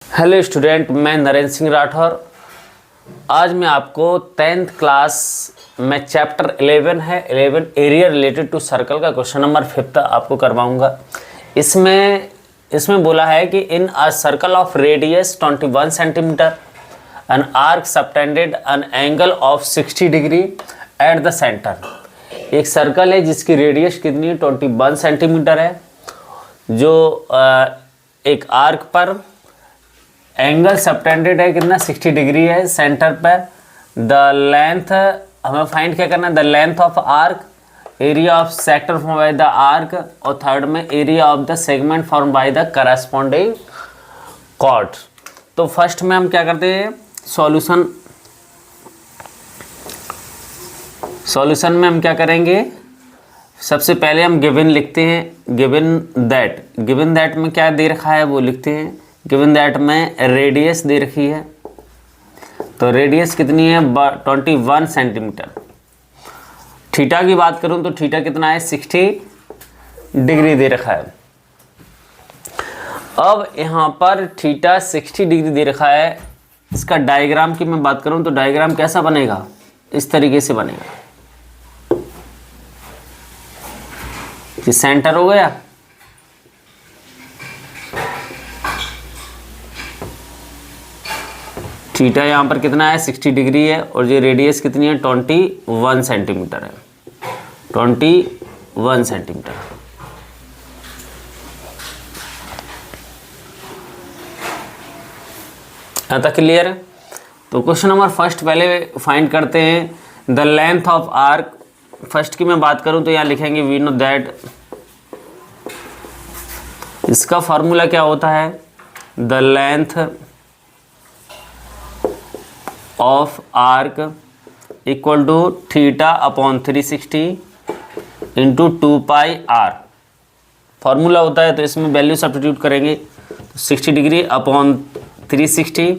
Hello student, मैं नरेंद्र सिंह राठौर। आज मैं आपको 10th क्लास में चैप्टर 11 है 11 एरिया रिलेटेड टू सर्कल का क्वेश्चन नंबर 5 आपको करवाऊंगा। इसमें बोला है कि in a circle of radius 21 centimetre an arc subtended an angle of 60 degree at the centre. एक सर्कल है जिसकी रेडियस कितनी है 21 सेंटीमीटर है, जो एक आर्क पर एंगल सबटेंडेड है कितना 60 डिग्री है सेंटर पर। द लेंथ हमें फाइंड क्या करना है, the length of arc, area of sector form by the arc, और थर्ड में area of the segment form by the corresponding chord. तो फर्स्ट में हम क्या करते हैं, सॉल्यूशन में हम क्या करेंगे, सबसे पहले हम गिवन लिखते हैं। गिवन दैट में क्या दे रखा है वो लिखते हैं। गिवन दैट में रेडियस दे रखी है, तो रेडियस कितनी है 21 सेंटीमीटर। थीटा की बात करूं तो थीटा कितना है 60 डिग्री दे रखा है। अब यहाँ पर थीटा 60 डिग्री दे रखा है। इसका डायग्राम की मैं बात करूं तो डायग्राम कैसा बनेगा, इस तरीके से बनेगा। ये सेंटर हो गया, थीटा यहाँ पर कितना है 60 डिग्री है, और ये रेडियस कितनी है 21 सेंटीमीटर है, 21 सेंटीमीटर। यहाँ तक क्लियर है। तो क्वेश्चन नंबर फर्स्ट पहले फाइंड करते हैं the length of arc. First की मैं बात करूं तो यहाँ लिखेंगे वी नो दैट, इसका फॉर्मूला क्या होता है, the length of arc equal to theta upon 360 into 2 pi r formula होता है। तो इसमें वैल्यू सब्स्टिट्यूट करेंगे तो 60 डिग्री अपॉन 360,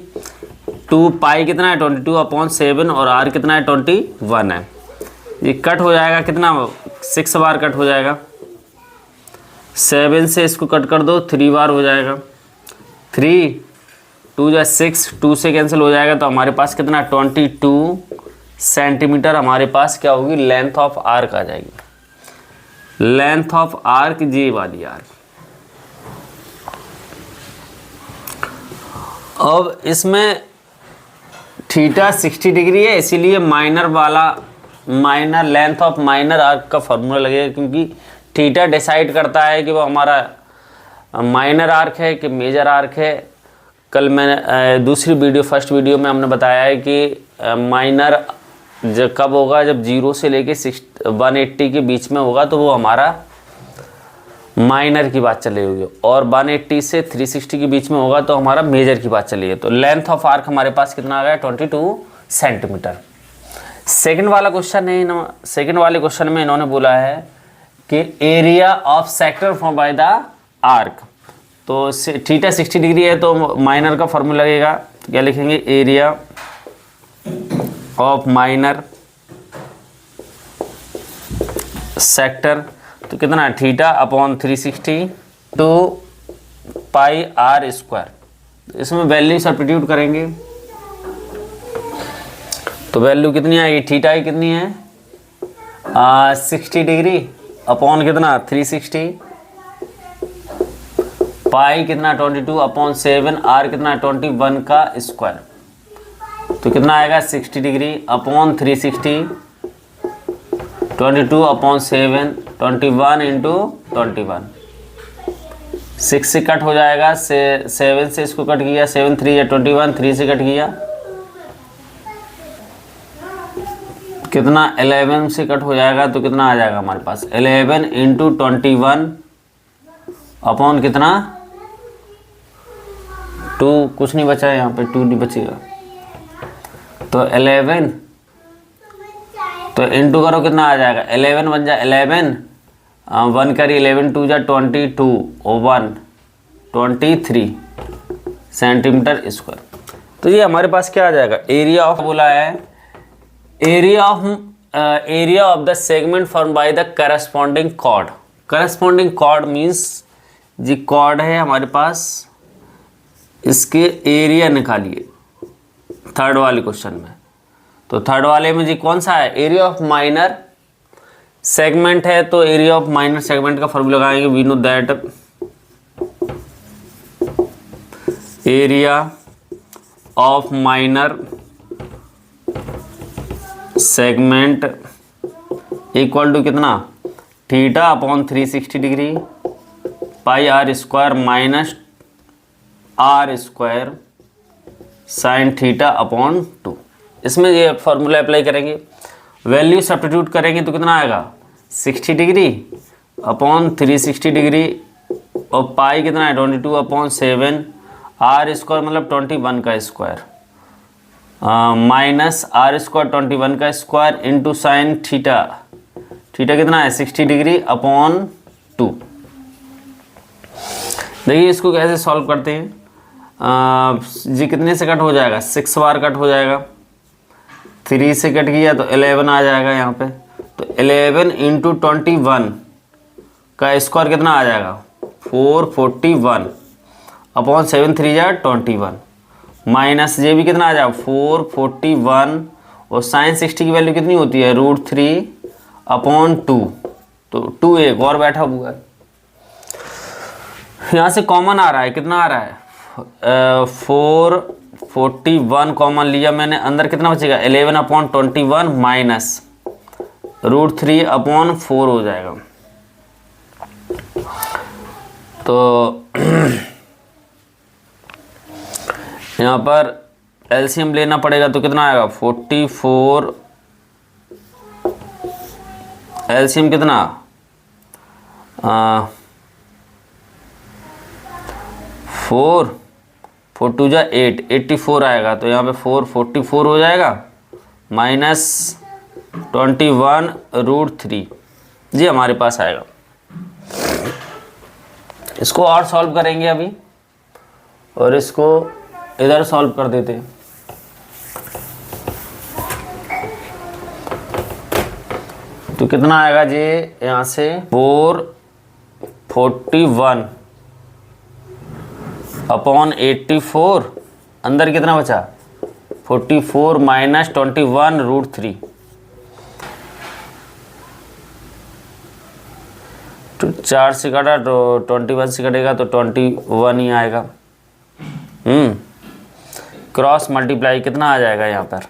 2 पाई कितना है 22 अपॉन 7, और आर कितना है 21 है। ये कट हो जाएगा कितना 6 बार कट हो जाएगा, 7 से इसको कट कर दो 3 बार हो जाएगा, 3 2 जा 6, 2 से कैंसिल हो जाएगा। तो हमारे पास कितना 22 सेंटीमीटर हमारे पास क्या होगी, लेंथ ऑफ आर्क आ जाएगी। लेंथ ऑफ आर्क जी वाली आर्क। अब इसमें थीटा 60 डिग्री है, इसीलिए minor length of minor arc का फॉर्मूला लगेगा, क्योंकि थीटा डिसाइड करता है कि वो हमारा माइनर आर्क है कि मेजर आर्क है। कल मैंने फर्स्ट वीडियो में हमने बताया है कि माइनर जब कब होगा, जब 0 से लेके 180 के बीच में होगा तो वो हमारा माइनर की बात चली होगी, और 180 से 360 के बीच में होगा तो हमारा मेजर की बात चली है। तो लेंथ ऑफ आर्क हमारे पास कितना आ गया 22 सेंटीमीटर। सेकंड वाले क्वेश्चन में इन्होंने बोला है कि area of sector form by the arc. तो थीटा 60 डिग्री है तो माइनर का फॉर्मूला लगेगा, तो क्या लिखेंगे, एरिया ऑफ माइनर सेक्टर, तो कितना है theta upon 360 two pi r square. इसमें वैल्यू सब्स्टिट्यूट करेंगे तो वैल्यू कितनी आएगी, थीटा की कितनी है 60 डिग्री अपॉन कितना 360, पाई कितना 22 अपॉन 7, आर कितना 21 का स्क्वायर। तो कितना आएगा 60 डिग्री अपॉन 360, 22 अपॉन 7, 21 इंटू 21। 6 से कट हो जाएगा, 7 से इसको कट किया, 7 3 या 21, 3 से कट किया, कितना 11 से कट हो जाएगा, तो कितना आ जाएगा हमारे पास 11 इंटू 21 अपॉन कितना 2, कुछ नहीं बचा है यहाँ पे, 2 नहीं बचेगा, तो 11, तो इंटू करो कितना आ जाएगा 11 बन जाए 11, 1 करी 11 2 जा 22 और 1 23 सेंटीमीटर स्क्वायर। तो ये हमारे पास क्या आ जाएगा, एरिया ऑफ बोला है, area of the segment form by the corresponding chord. Corresponding chord means जी कॉर्ड है हमारे पास इसके एरिया निकालिए थर्ड वाले क्वेश्चन में। तो थर्ड वाले में जी कौन सा है, एरिया ऑफ माइनर सेगमेंट है, तो एरिया ऑफ माइनर सेगमेंट का फॉर्मूला लगाएंगे, we know that area of minor segment equal to कितना, theta upon 360 degree pi r square minus r square sine theta upon 2। इसमें ये फॉर्मूला अप्लाई करेंगे, value substitute करेंगे तो कितना आएगा 60 डिग्री अपॉन 360 डिग्री और पाई कितना है 22 अपॉन 7 आर स्क्वायर मतलब 21 का स्क्वायर माइनस आर स्क्वायर 21 का square into sine theta, theta कितना है 60 डिग्री अपॉन 2। देखिए इसको कैसे सॉल्व करते हैं, जी कितने से कट हो जाएगा 6 बार कट हो जाएगा, 3 से कट किया तो 11 आ जाएगा यहाँ पे, तो 11 इंटू 21 का स्क्वायर कितना आ जाएगा 441 अपॉन 7 3 जा 21 माइनस ये भी कितना आ जाएगा 441 और साइन 60 की वैल्यू कितनी होती है √3 अपॉन 2, तो 2 एक और बैठा हुआ है, यहाँ से कॉमन आ रहा है, कितना आ रहा है 441 कॉमन लिया मैंने, अंदर कितना बचेगा 11 अपॉन 21 माइनस √3 अपॉन 4 हो जाएगा। तो यहाँ पर एलसीएम लेना पड़ेगा तो कितना आएगा 44, एलसीएम कितना 4 2 जा 8 84 आएगा, तो यहाँ पे 444 हो जाएगा माइनस 21 √3 जी हमारे पास आएगा। इसको और सॉल्व करेंगे अभी और इसको इधर सॉल्व कर देते हैं। तो कितना आएगा जी यहाँ से 441 अपॉन 84, अंदर कितना बचा 44 माइनस 21 √3, तो 4 से काटा तो 21 से कटेगा तो 21 ही आएगा। क्रॉस मल्टीप्लाई कितना आ जाएगा यहाँ पर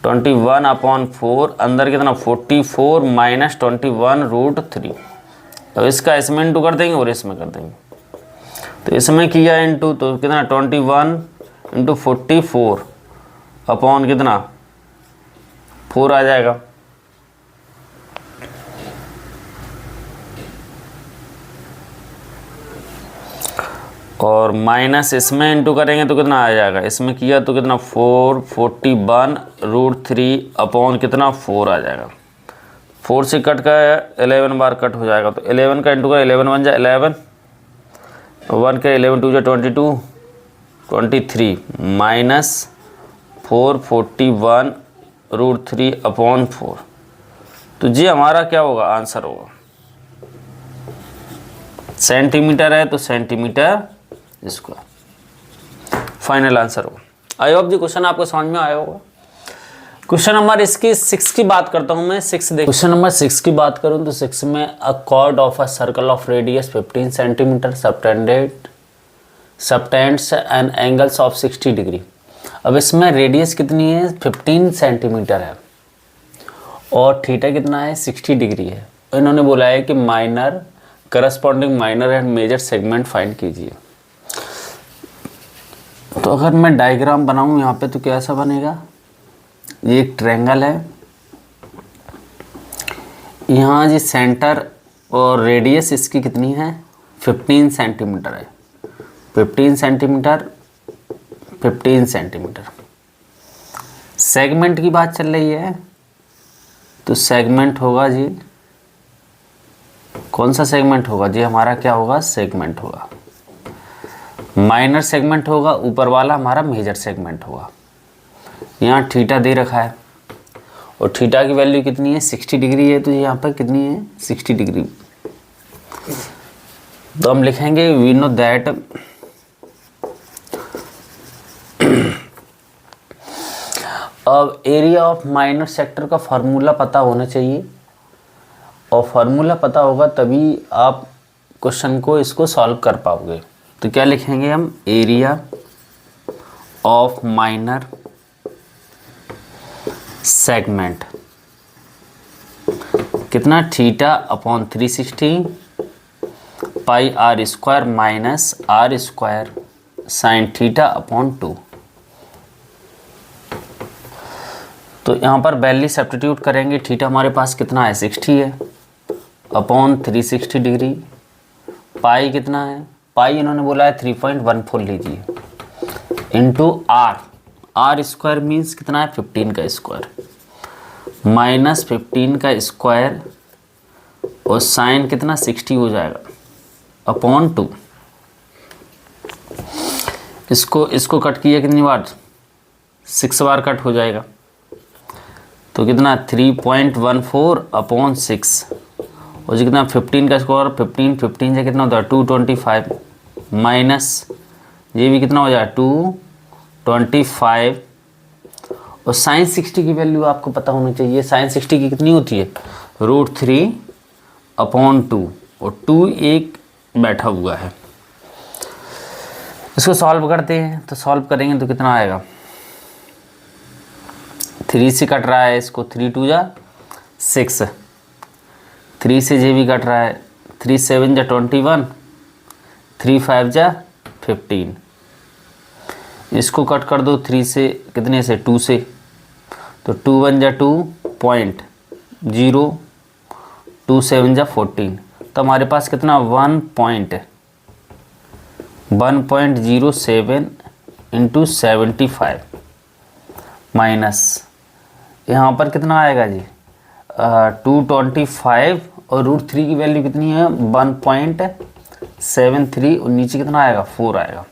21 अपॉन 4, अंदर कितना 44 माइनस 21 √3। अब इसका इसमें इंटू कर देंगे और इसमें कर देंगे, तो इसमें किया इंटू तो कितना 21 इंटू 44 अपॉन कितना 4 आ जाएगा, और माइनस इसमें इंटू करेंगे तो कितना आ जाएगा, इसमें किया तो कितना 441 √3 अपॉन कितना 4 आ जाएगा। 4 से कट का 11 बार कट हो जाएगा, तो 11 का इंटू का 11 1 जा 11, 1 का 11 2 जा 22 23 माइनस 441 √3 अपॉन 4। तो जी हमारा क्या होगा आंसर होगा, सेंटीमीटर है तो सेंटीमीटर स्क्वायर फाइनल आंसर होगा। आई होप जी क्वेश्चन आपको समझ में आया होगा। क्वेश्चन नंबर इसकी 6 की बात करता हूं मैं। 6 देख, क्वेश्चन नंबर 6 की बात करूं तो 6 में अ chord of a circle of radius 15 centimetre subtends and angles of 60 degree. अब इसमें रेडियस कितनी है 15 सेंटीमीटर है और थीटा कितना है 60 डिग्री है। इन्होंने बोला है कि minor corresponding minor and major segment find कीजिए। तो अगर मैं डायग्राम बनाऊं यहाँ पे तो कैसा बनेगा, ये एक ट्रायंगल है, यहाँ जी सेंटर और रेडियस इसकी कितनी है 15 सेंटीमीटर है, 15 सेंटीमीटर 15 सेंटीमीटर। सेगमेंट की बात चल रही है तो सेगमेंट होगा जी, कौन सा सेगमेंट होगा जी हमारा, क्या होगा सेगमेंट होगा माइनर सेगमेंट होगा, ऊपर वाला हमारा मेजर सेगमेंट होगा। यहाँ थीटा दे रखा है और थीटा की वैल्यू कितनी है 60 डिग्री है, तो यहाँ पर कितनी है 60 डिग्री। तो हम लिखेंगे वी नो दैट अब एरिया ऑफ माइनर सेक्टर का फार्मूला पता होना चाहिए, और फार्मूला पता होगा तभी आप क्वेश्चन को इसको सॉल्व कर पाओगे। तो क्या लिखेंगे हम, एरिया ऑफ माइनर सेगमेंट कितना, theta upon 360 pi r square minus r square sine theta upon 2। तो यहाँ पर वैल्यू सब्स्टिट्यूट करेंगे। थीटा हमारे पास कितना है, 60 है, अपॉन 360 डिग्री, पाई कितना है, पाई इन्होंने बोला है 3.14 लीजिए, into r, r square means कितना है 15 का स्क्वायर, माइनस 15 का स्क्वायर और साइन कितना 60 हो जाएगा, अपॉन 2। इसको कट किया कितनी बार, 6 बार कट हो जाएगा। तो कितना 3.14 अपॉन 6, और कितना 15 का स्क्वायर, 15 से कितना होता है 225, माइनस ये भी कितना हो जाएगा 225, और साइन 60 की वैल्यू आपको पता होनी चाहिए। साइन 60 की कितनी होती है, √3 अपॉन 2, और 2 एक बैठा हुआ है। इसको सॉल्व करते हैं, तो सॉल्व करेंगे तो कितना आएगा, 3 से कट रहा है, इसको 3 2 जा 6, 3 से जे भी कट रहा है, 3 7 जा 21, 3 5 जा 15, इसको कट कर दो 3 से, कितने से 2 से, तो 2 1 जा 2.0, 2 7 जा 14, तो हमारे पास कितना 1.07 इंटू 75 माइनस यहाँ पर कितना आएगा जी 225, और √3 की वैल्यू कितनी है 1.73, और नीचे कितना आएगा 4 आएगा।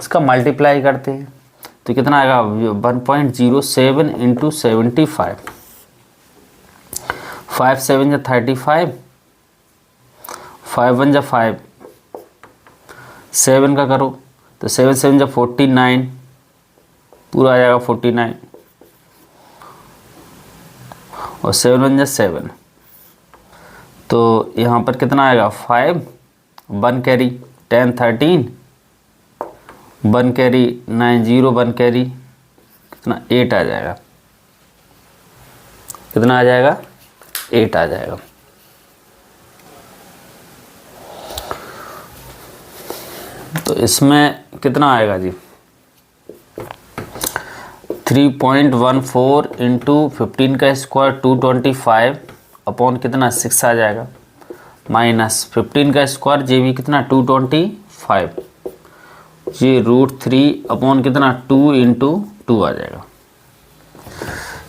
इसका मल्टीप्लाई करते हैं तो कितना आएगा 1.07 इंटू 75, 5 7 जा 35, 5 1 जा 5, 7 का करो तो 7 7 जा 49, पूरा आ जाएगा 49, और 7 1 जा 7, तो यहाँ पर कितना आएगा 5, 1 कैरी 10 13, 1 कैरी 9 0, 1 कैरी कितना 8 आ जाएगा, कितना आ जाएगा 8 आ जाएगा। तो इसमें कितना आएगा जी 3.14 इंटू 15 का स्क्वायर 225 अपॉन कितना 6 आ जाएगा, माइनस 15 का स्क्वायर जे भी कितना 225, ये √3 अपॉन कितना 2 इंटू 2 आ जाएगा।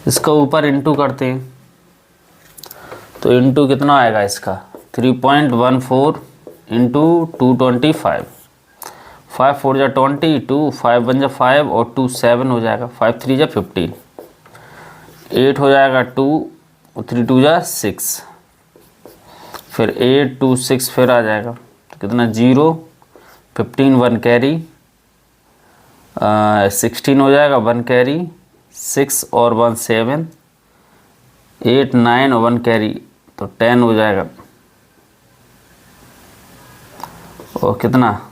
इसका ऊपर इंटू करते हैं तो इंटू कितना आएगा इसका 3.14 इंटू 225, 5 4 जा 22, 5 1 जा 5 और 2 7 हो जाएगा, 5 3 जा 15, 8 हो जाएगा 2 और 3 2 जा 6, फिर 8 2 6 फिर आ जाएगा, तो कितना 0 15 1 कैरी 16 हो जाएगा, 1 कैरी 6 और 1 7, 8 9 और 1 कैरी तो 10 हो जाएगा, और कितना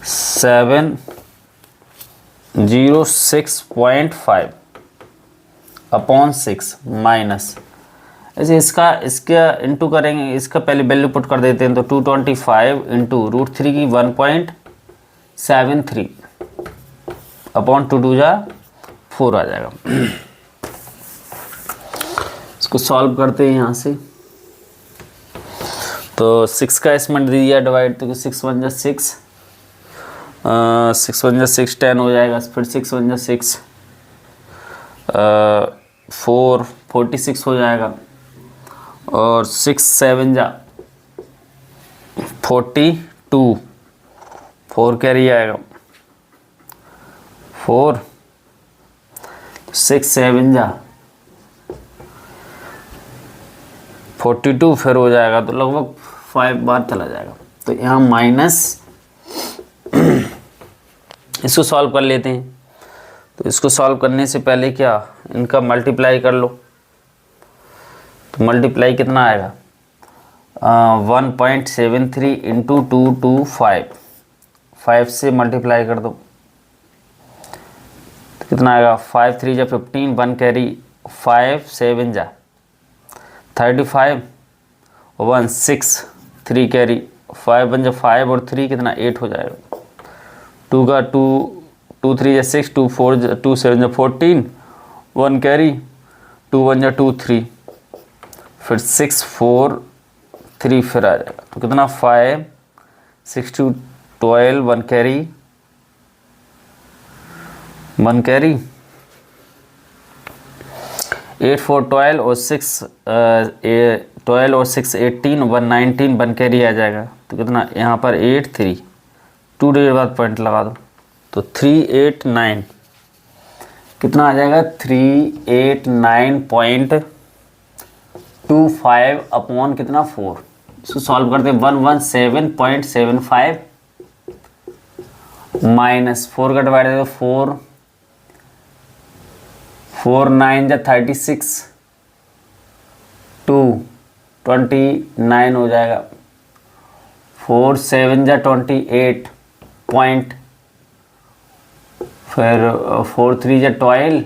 706.5 अपॉन 6 माइनस, ऐसे इसका इंटू करेंगे, इसका पहले वैल्यू पुट कर देते हैं, तो 225 इंटू √3 की 1.73 अपॉन 2 2 जा 4 आ जाएगा। इसको सॉल्व करते हैं यहाँ से, तो 6 का इसमें दिया डिवाइड, तो 6 1 जा 6, 6 1 जा 6 10 हो जाएगा, फिर 6 1 जा 6 4 46 हो जाएगा, और 6 7 जा 42, 4 कैरी आएगा 4, 6 7 जा 42 फिर हो जाएगा, तो लगभग 5 बार चला जाएगा। तो यहाँ माइनस इसको सॉल्व कर लेते हैं, तो इसको सॉल्व करने से पहले क्या इनका मल्टीप्लाई कर लो। तो मल्टीप्लाई कितना आएगा 1.73 इंटू 225, 5 से मल्टीप्लाई कर दो तो कितना आएगा 5 3 जा 15, 1 कैरी 5 7 जा 35, 1 6 3 कैरी 5 1 जा 5 और 3 कितना 8 हो जाएगा। 2 का 2 2 3 जा 6, 2 4 जा 2 7 जा 14, 1 कैरी 2 1 जा 2 3, फिर 6 4 3 फिर आ जाएगा। तो कितना 5 6 2 12, 1 कैरी 8 4 12 और 6 12 और 6 18, 1 19, 1 कैरी आ जाएगा। तो कितना यहाँ पर 8 3 2 डेढ़ बाद पॉइंट लगा दो तो 389 कितना आ जाएगा 389.25 अपॉन कितना 4। इसको सॉल्व करते हैं 117.75 माइनस 4 का डिवाइड है 4 4 9 जा 36, 2 29 हो जाएगा। 4 7 जा 28 पॉइंट, फिर 4 3 जा 12,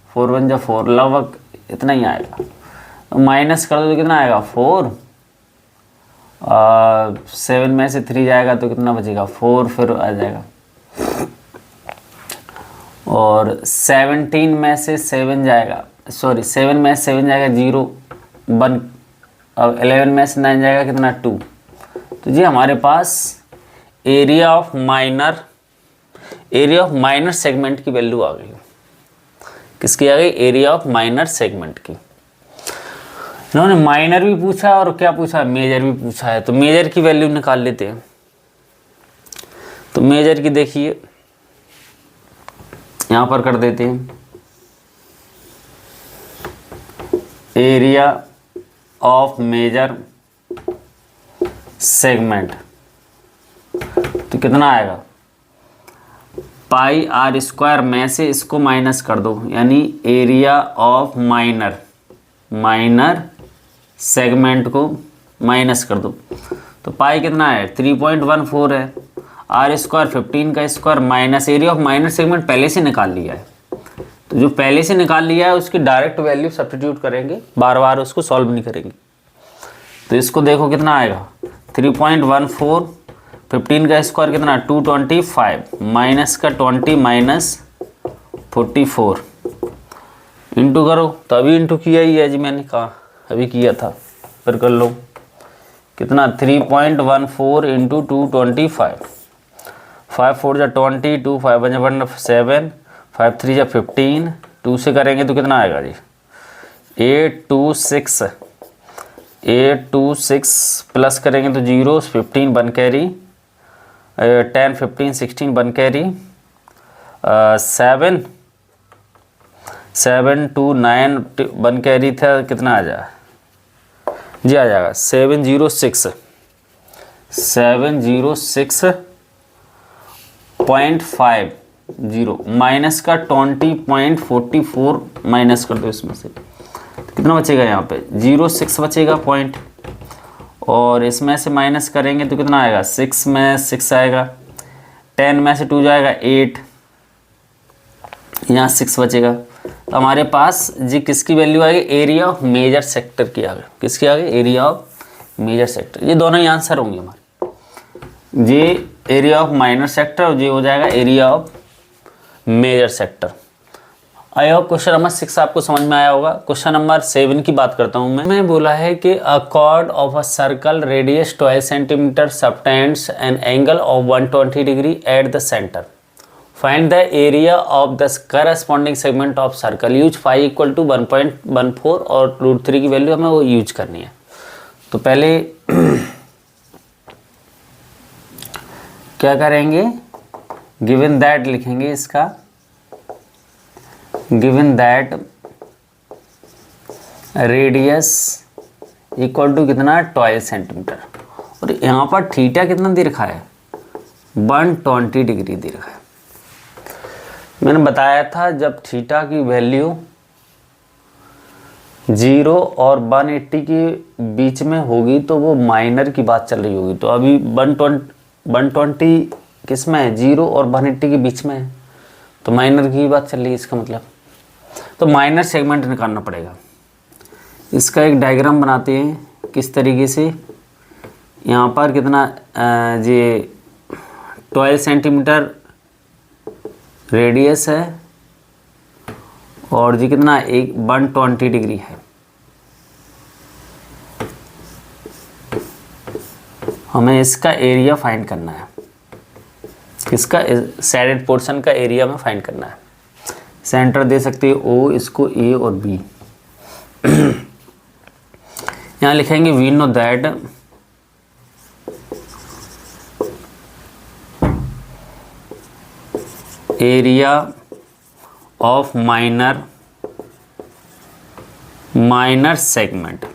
4 1 जा 4, लगभग इतना ही आएगा। माइनस कर दो तो कितना आएगा 4, 7 में से 3 जाएगा तो कितना बचेगा 4 फिर आ जाएगा। और 17 में से 7 जाएगा, सॉरी 7 में से 7 जाएगा 0 1, अब 11 में से 9 जाएगा कितना 2। तो जी हमारे पास एरिया ऑफ माइनर सेगमेंट की वैल्यू आ गई। किसकी आ गई एरिया ऑफ माइनर सेगमेंट की। इन्होंने माइनर भी पूछा और क्या पूछा मेजर भी पूछा है। तो मेजर की वैल्यू निकाल लेते हैं। तो मेजर की देखिए यहाँ पर कर देते हैं एरिया ऑफ मेजर सेगमेंट। तो कितना आएगा पाई आर स्क्वायर में से इसको माइनस कर दो, यानी एरिया ऑफ माइनर सेगमेंट को माइनस कर दो। तो पाई कितना है 3.14 है, आर स्क्वायर 15 का square minus area of minor segment पहले से निकाल लिया है। तो जो पहले से निकाल लिया है उसकी डायरेक्ट वैल्यू सब्स्टिट्यूट करेंगे, बार बार उसको सॉल्व नहीं करेंगे। तो इसको देखो कितना आएगा 3.14, 15 का स्क्वायर कितना 225 माइनस का 20 माइनस 44 इंटू करो। तो अभी इंटू किया ही है जी, मैंने कहा अभी किया था, फिर कर लो कितना 3.14 इंटू 225, 5 4 जा 20, 2 5 1 7, 5 3 जा 15, 2 से करेंगे तो कितना आएगा जी 826 प्लस करेंगे तो 0, 15 1 कैरी 10 15 16 1 कैरी 7 7 2 9 1 कैरी था, कितना आ जाएगा जी आ जाएगा 706.50 माइनस का 20.44 माइनस कर दो इसमें से, तो कितना बचेगा यहाँ पे 06 बचेगा पॉइंट, और इसमें से माइनस करेंगे तो कितना आएगा 6 में 6 आएगा, 10 में से 2 जाएगा 8, यहाँ 6 बचेगा। तो हमारे पास जी किसकी वैल्यू आएगी एरिया ऑफ मेजर सेक्टर की आ गई। किसकी आ गई एरिया ऑफ मेजर सेक्टर। ये दोनों ही आंसर होंगे हमारे, ये एरिया ऑफ माइनर सेक्टर और ये हो जाएगा area of major sector. I hope question number 6 आपको समझ में आया होगा। क्वेश्चन नंबर 7 की बात करता हूँ मैं बोला है कि a chord of a circle radius 12 centimetre subtends an angle of 120 degree at the centre, find the area of the corresponding segment of circle, use pi equal to 1.14 और √3 की वैल्यू हमें वो यूज करनी है। तो पहले क्या करेंगे गिवन दैट लिखेंगे इसका, given that radius equal to कितना 12 सेंटीमीटर, और यहाँ पर थीटा कितना दे रखा है 120 डिग्री दे रखा है। मैंने बताया था जब थीटा की वैल्यू 0 और 180 के बीच में होगी तो वो माइनर की बात चल रही होगी। तो अभी 120 किस में है, 0 और 180 के बीच में है, तो माइनर की बात चल रही है इसका मतलब। तो माइनर सेगमेंट निकालना पड़ेगा। इसका एक डायग्राम बनाते हैं किस तरीके से। यहाँ पर कितना ये 12 सेंटीमीटर रेडियस है और जी कितना 120 डिग्री है। हमें इसका एरिया फाइंड करना है, किसका, सैडेड पोर्शन का एरिया में फाइंड करना है। सेंटर दे सकते हैं O, इसको A और B। यहाँ लिखेंगे we know that area of minor segment.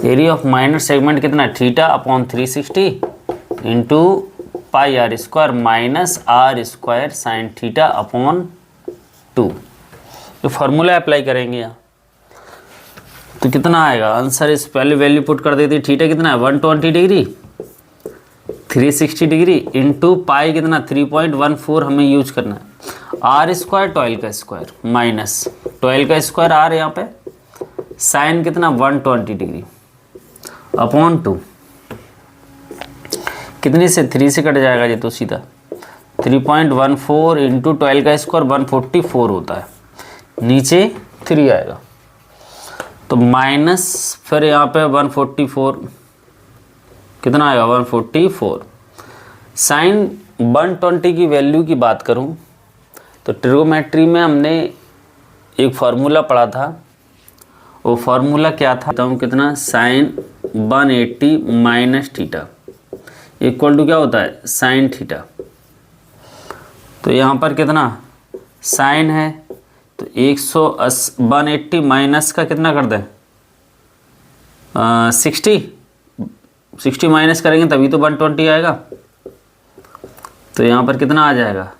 Area of minor segment कितना, theta upon 360 into pi r square minus r square sine theta upon 2। तो फॉर्मूला अप्लाई करेंगे यहाँ तो कितना आएगा आंसर। इस पहले वैल्यू पुट कर देती, थीटा कितना है 120 डिग्री, 360 डिग्री इंटू पाई कितना 3.14 हमें यूज करना है। आर स्क्वायर 12 का स्क्वायर माइनस 12 का स्क्वायर आर यहाँ पे, साइन कितना 120 डिग्री अपॉन 2। कितनी से 3 से कट जाएगा ये तो सीधा 3.14 इंटू 12 का स्क्वायर 144 होता है, नीचे 3 आएगा तो माइनस फिर यहाँ पे 144 कितना आएगा 144। साइन 120 की वैल्यू की बात करूँ तो ट्रिगोमेट्री में हमने एक फार्मूला पढ़ा था, वो फार्मूला क्या था बताऊँ कितना, sine 180 minus theta equal to क्या होता है साइन थीटा। तो यहाँ पर कितना साइन है तो 180 माइनस का कितना कर दें 60 माइनस करेंगे तभी तो 120 आएगा। तो यहाँ पर कितना आ जाएगा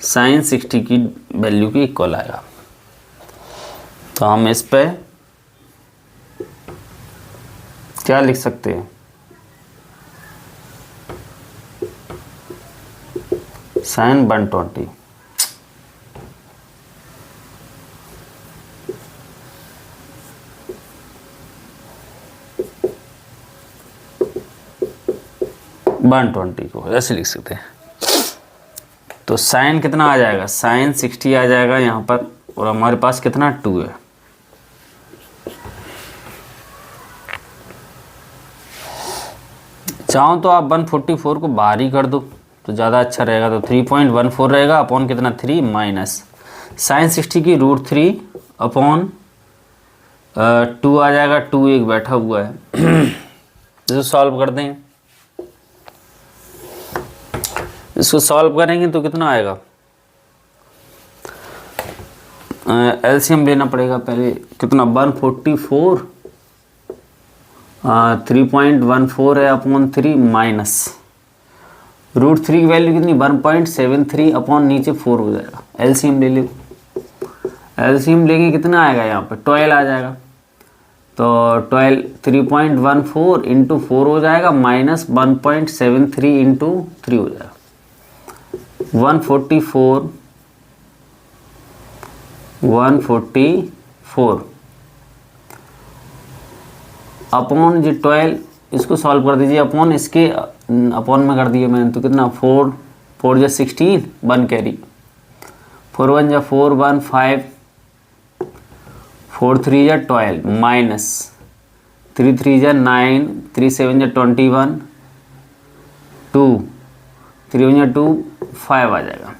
साइन 60 की वैल्यू की इक्वल आएगा। तो हम इस पे क्या लिख सकते हैं, साइन 120 120 को ऐसे लिख सकते हैं। तो साइन कितना आ जाएगा साइन 60 आ जाएगा यहाँ पर, और हमारे पास कितना 2 है। चाहो तो आप 144 को बाहर ही कर दो तो ज़्यादा अच्छा रहेगा। तो 3.14 रहेगा अपॉन कितना 3 माइनस साइन 60 की √3 अपॉन 2 आ जाएगा, 2 एक बैठा हुआ है। इसको सॉल्व कर दें, इसको सॉल्व करेंगे तो कितना आएगा, एलसीएम लेना पड़ेगा पहले। कितना 144 3.14 है अपॉन 3 माइनस √3 की वैल्यू कितनी 1.73 अपॉन नीचे 4 हो जाएगा। एलसीएम ले लो, एलसीएम लेके कितना आएगा यहाँ पे 12 आ जाएगा। तो 12 3.14 इंटू 4 हो जाएगा माइनस 1.73 इंटू 3 हो जाएगा 144 अपॉन जी 12, इसको सॉल्व कर दीजिए अपॉन इसके अपॉन में कर दिए मैंने। तो कितना 4 जा 16 1 कैरी 4 1 जा 4 1 5 4 3 जा 12 माइनस 3 3 जा 9 3 7 जा 21 2 3 1 जा 2 5 आ जाएगा।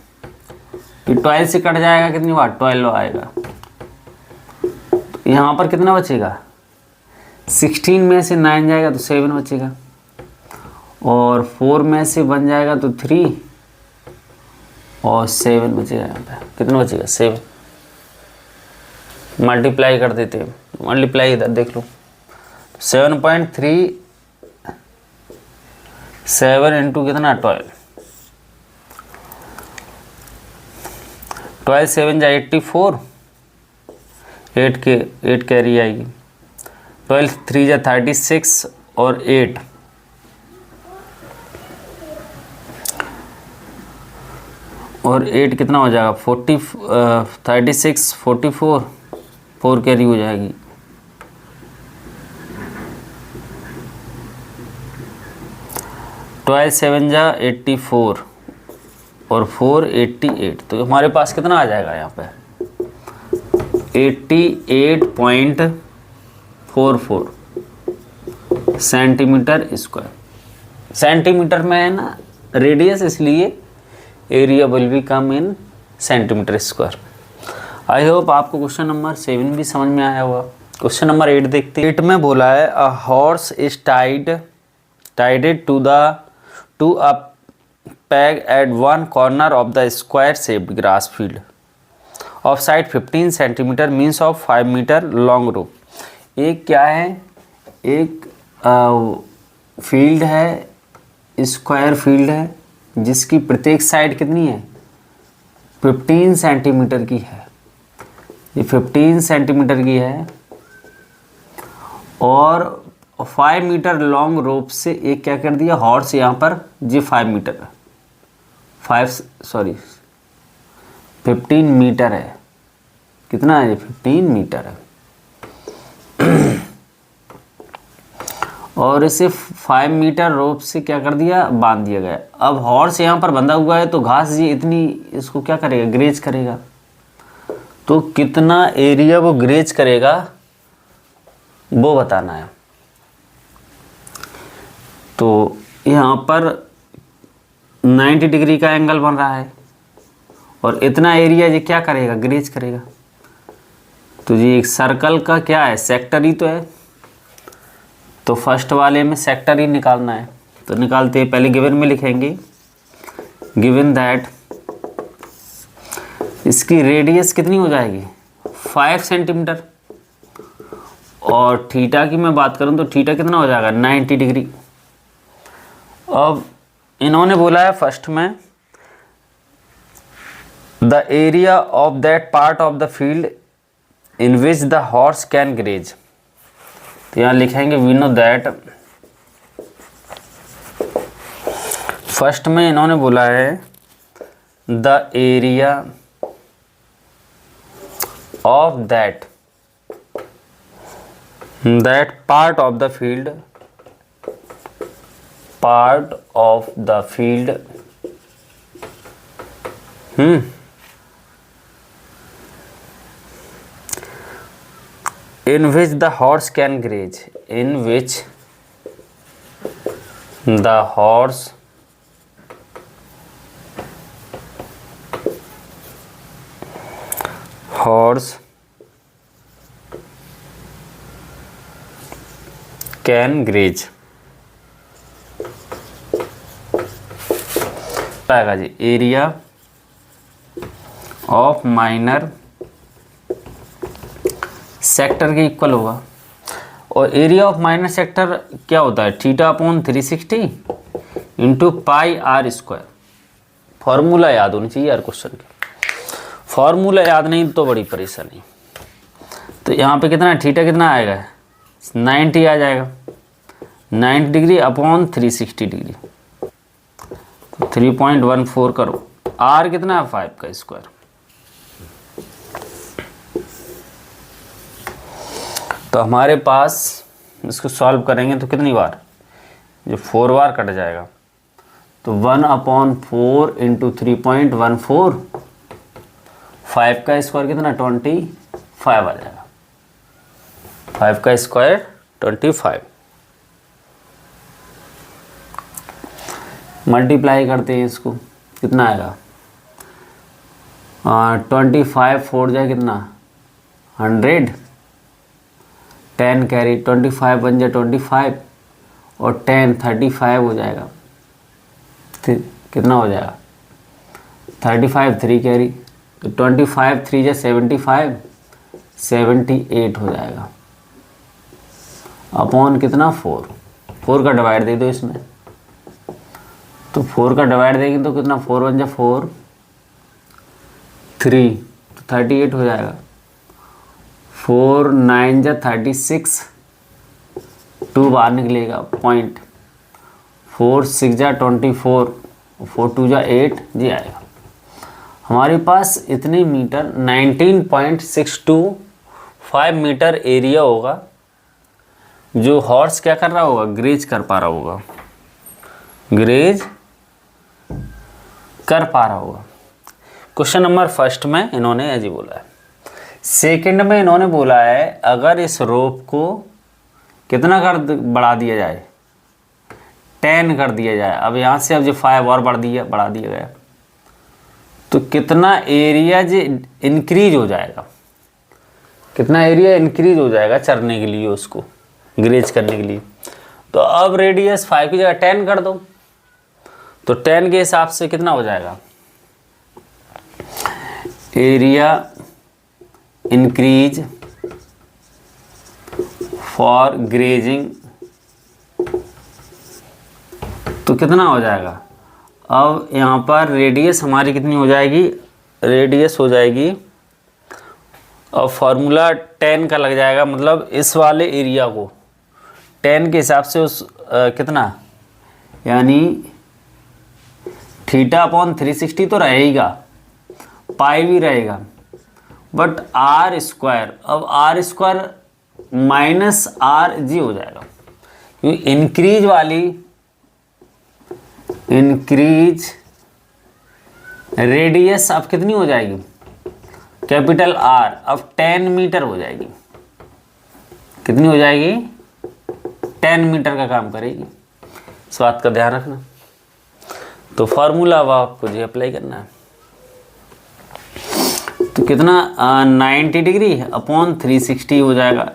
ये 12 से कट जाएगा कितनी बार 12 आएगा। तो यहाँ पर कितना बचेगा 16 में से 9 जाएगा तो 7 बचेगा, और 4 में से 1 जाएगा तो 3 और 7 बचेगा। यहाँ पे कितना बचेगा 7। मल्टीप्लाई कर देते हैं, मल्टीप्लाई इधर देख लो 7.37 इंटू कितना 12 12 7 जा 84, 8 कैरी आएगी। 12 3 जा 36 और 8 कितना हो जाएगा 36 44, 4 कैरी हो जाएगी। ट्वेल्व 7 जा 84 और 4 88, तो हमारे पास कितना आ जाएगा यहाँ पे 88.44 सेंटीमीटर स्क्वायर। सेंटीमीटर में है ना रेडियस, इसलिए area will be come in centimetre square. I hope आपको क्वेश्चन नंबर 7 भी समझ में आया होगा। क्वेश्चन नंबर 8 देखते हैं। 8 में बोला है a horse is tied to a peg at one corner of the square shaped grass field of side 15 centimeter means of 5 meter long rope। एक क्या है, एक फील्ड है, स्क्वायर फील्ड है जिसकी प्रत्येक साइड कितनी है 15 सेंटीमीटर की है। ये 15 सेंटीमीटर की है और 5 मीटर लॉन्ग रोप से एक क्या कर दिया हॉर्स, यहाँ पर ये 15 मीटर है। कितना है ये 15 मीटर है और इसे 5 मीटर रोप से क्या कर दिया बांध दिया गया। अब हॉर्स यहाँ पर बंधा हुआ है तो घास ये इतनी इसको क्या करेगा ग्रेज करेगा, तो कितना एरिया वो ग्रेज करेगा वो बताना है। तो यहाँ पर 90 डिग्री का एंगल बन रहा है और इतना एरिया ये क्या करेगा ग्रेज करेगा। तो ये एक सर्कल का क्या है सेक्टर ही तो है, तो फर्स्ट वाले में सेक्टर ही निकालना है। तो निकालते हैं, पहले गिवन में लिखेंगे गिवन दैट इसकी रेडियस कितनी हो जाएगी 5 सेंटीमीटर और थीटा की मैं बात करूं तो थीटा कितना हो जाएगा 90 डिग्री। अब इन्होंने बोला है फर्स्ट में the area of that part of the field in which the horse can graze. तो यहाँ लिखेंगे वी नो दैट, फर्स्ट में इन्होंने बोला है the area of that part of the field in which the horse can graze, in which the horse can graze। आएगा जी area of minor sector के इक्वल होगा। और एरिया ऑफ माइनर सेक्टर क्या होता है theta upon 360 into pi r square. Formula याद होनी चाहिए यार, क्वेश्चन के फॉर्मूला याद नहीं तो बड़ी परेशानी। तो यहाँ पे कितना थीटा कितना आएगा 90 आ जाएगा, 90 डिग्री अपॉन 360 डिग्री, तो 3.14 करो। आर कितना है 5 का स्क्वायर। तो हमारे पास इसको सॉल्व करेंगे तो कितनी बार जो 4 बार कट जाएगा, तो 1/4 इंटू 3.14, 5 का स्क्वायर कितना 25 आ जाएगा। 5 का स्क्वायर 25। मल्टीप्लाई करते हैं इसको, कितना आएगा 25 4 जाए कितना 100, 10 कैरी 25 बन जाए 25 और 10 35 हो जाएगा। कितना हो जाएगा 35 3 कैरी, तो 25 3 जाए 75, 78 हो जाएगा अपॉन कितना 4 का डिवाइड दे दो इसमें, तो 4 का डिवाइड देंगे तो कितना 4 बन जाए 4, 3 तो 38 हो जाएगा। 4 9 जा 36, 2 बाहर निकलेगा पॉइंट। 4 6 जा 24, 4 2 जा 8 जी आएगा। हमारे पास इतने मीटर 19.625 मीटर एरिया होगा जो हॉर्स क्या कर रहा होगा, ग्रेज कर पा रहा होगा, ग्रेज कर पा रहा होगा। क्वेश्चन नंबर फर्स्ट में इन्होंने ऐसे बोला है। सेकंड में इन्होंने बोला है अगर इस रोप को कितना कर बढ़ा दिया जाए, 10 कर दिया जाए। अब यहाँ से अब जो 5 और बढ़ा दिया गया तो कितना एरिया जो इंक्रीज हो जाएगा, कितना एरिया इंक्रीज हो जाएगा चरने के लिए, उसको ग्रेज करने के लिए। तो अब रेडियस 5 की जगह 10 कर दो, तो 10 के हिसाब से कितना हो जाएगा, एरिया इंक्रीज फॉर ग्रेजिंग, तो कितना हो जाएगा। अब यहाँ पर रेडियस हमारी कितनी हो जाएगी, रेडियस हो जाएगी, और फॉर्मूला 10 का लग जाएगा, मतलब इस वाले एरिया को 10 के हिसाब से उस कितना, यानी θ/360 तो रहेगा, पाई भी रहेगा, बट आर स्क्वायर, अब आर स्क्वायर माइनस आर जी हो जाएगा, क्योंकि इंक्रीज वाली इंक्रीज रेडियस अब कितनी हो जाएगी, कैपिटल आर, अब 10 मीटर हो जाएगी। कितनी हो जाएगी, 10 मीटर का काम करेगी। इस बात का ध्यान रखना। तो फार्मूला अब आपको जी अप्लाई करना है। तो कितना 90 डिग्री अपॉन 360 हो जाएगा,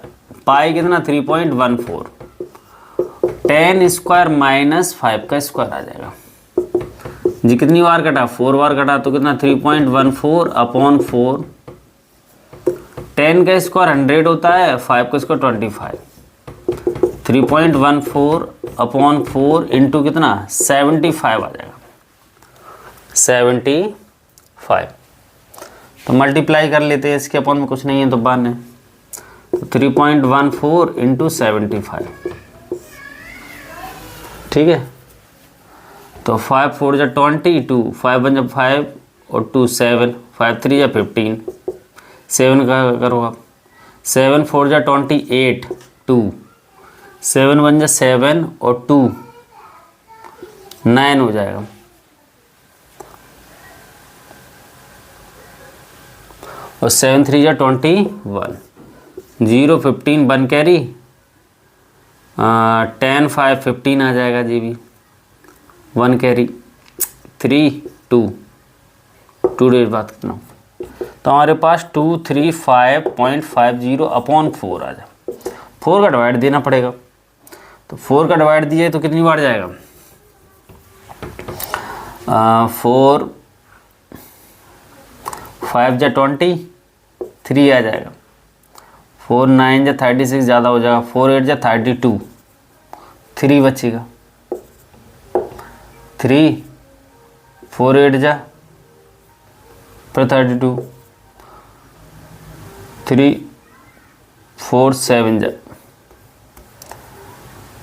पाई कितना 3.14, 10 स्क्वायर माइनस 5 का स्क्वायर आ जाएगा जी। कितनी बार कटा, 4 बार कटा, तो कितना 3.14 अपॉन 4, 10 का स्क्वायर 100 होता है, 5 का स्क्वायर 25, 3.14 अपॉन 4 इंटू कितना 75 आ जाएगा, 75। तो मल्टीप्लाई कर लेते हैं, इसके अपॉन में कुछ नहीं है तो बान है, तो 3.14 इंटू 75, ठीक है। तो 5 4 जा 22, 5 1 जा 5 और 2 7, 5 3 जा 15, 7 का करो आप, 7 4 जा 28, 2 7 1 जा 7 और 2 9 हो जाएगा। और 7 3 जा 21, 0 15 1 कैरी, 10 5 15 आ जाएगा जी भी, 1 कैरी 3 2 2 डेट बात कितना, तो हमारे पास 235.50 अपॉन 4 आ जाए। 4 का डिवाइड देना पड़ेगा, तो 4 का डिवाइड दिए तो कितनी बार जाएगा, 4 5 जा 20, 3 आ जाएगा, 4 9 जा 36 ज़्यादा हो जाएगा, 4 8 जा 32, 3 बचेगा, 3 4 8 जा फिर 32, 3 4 7 जा,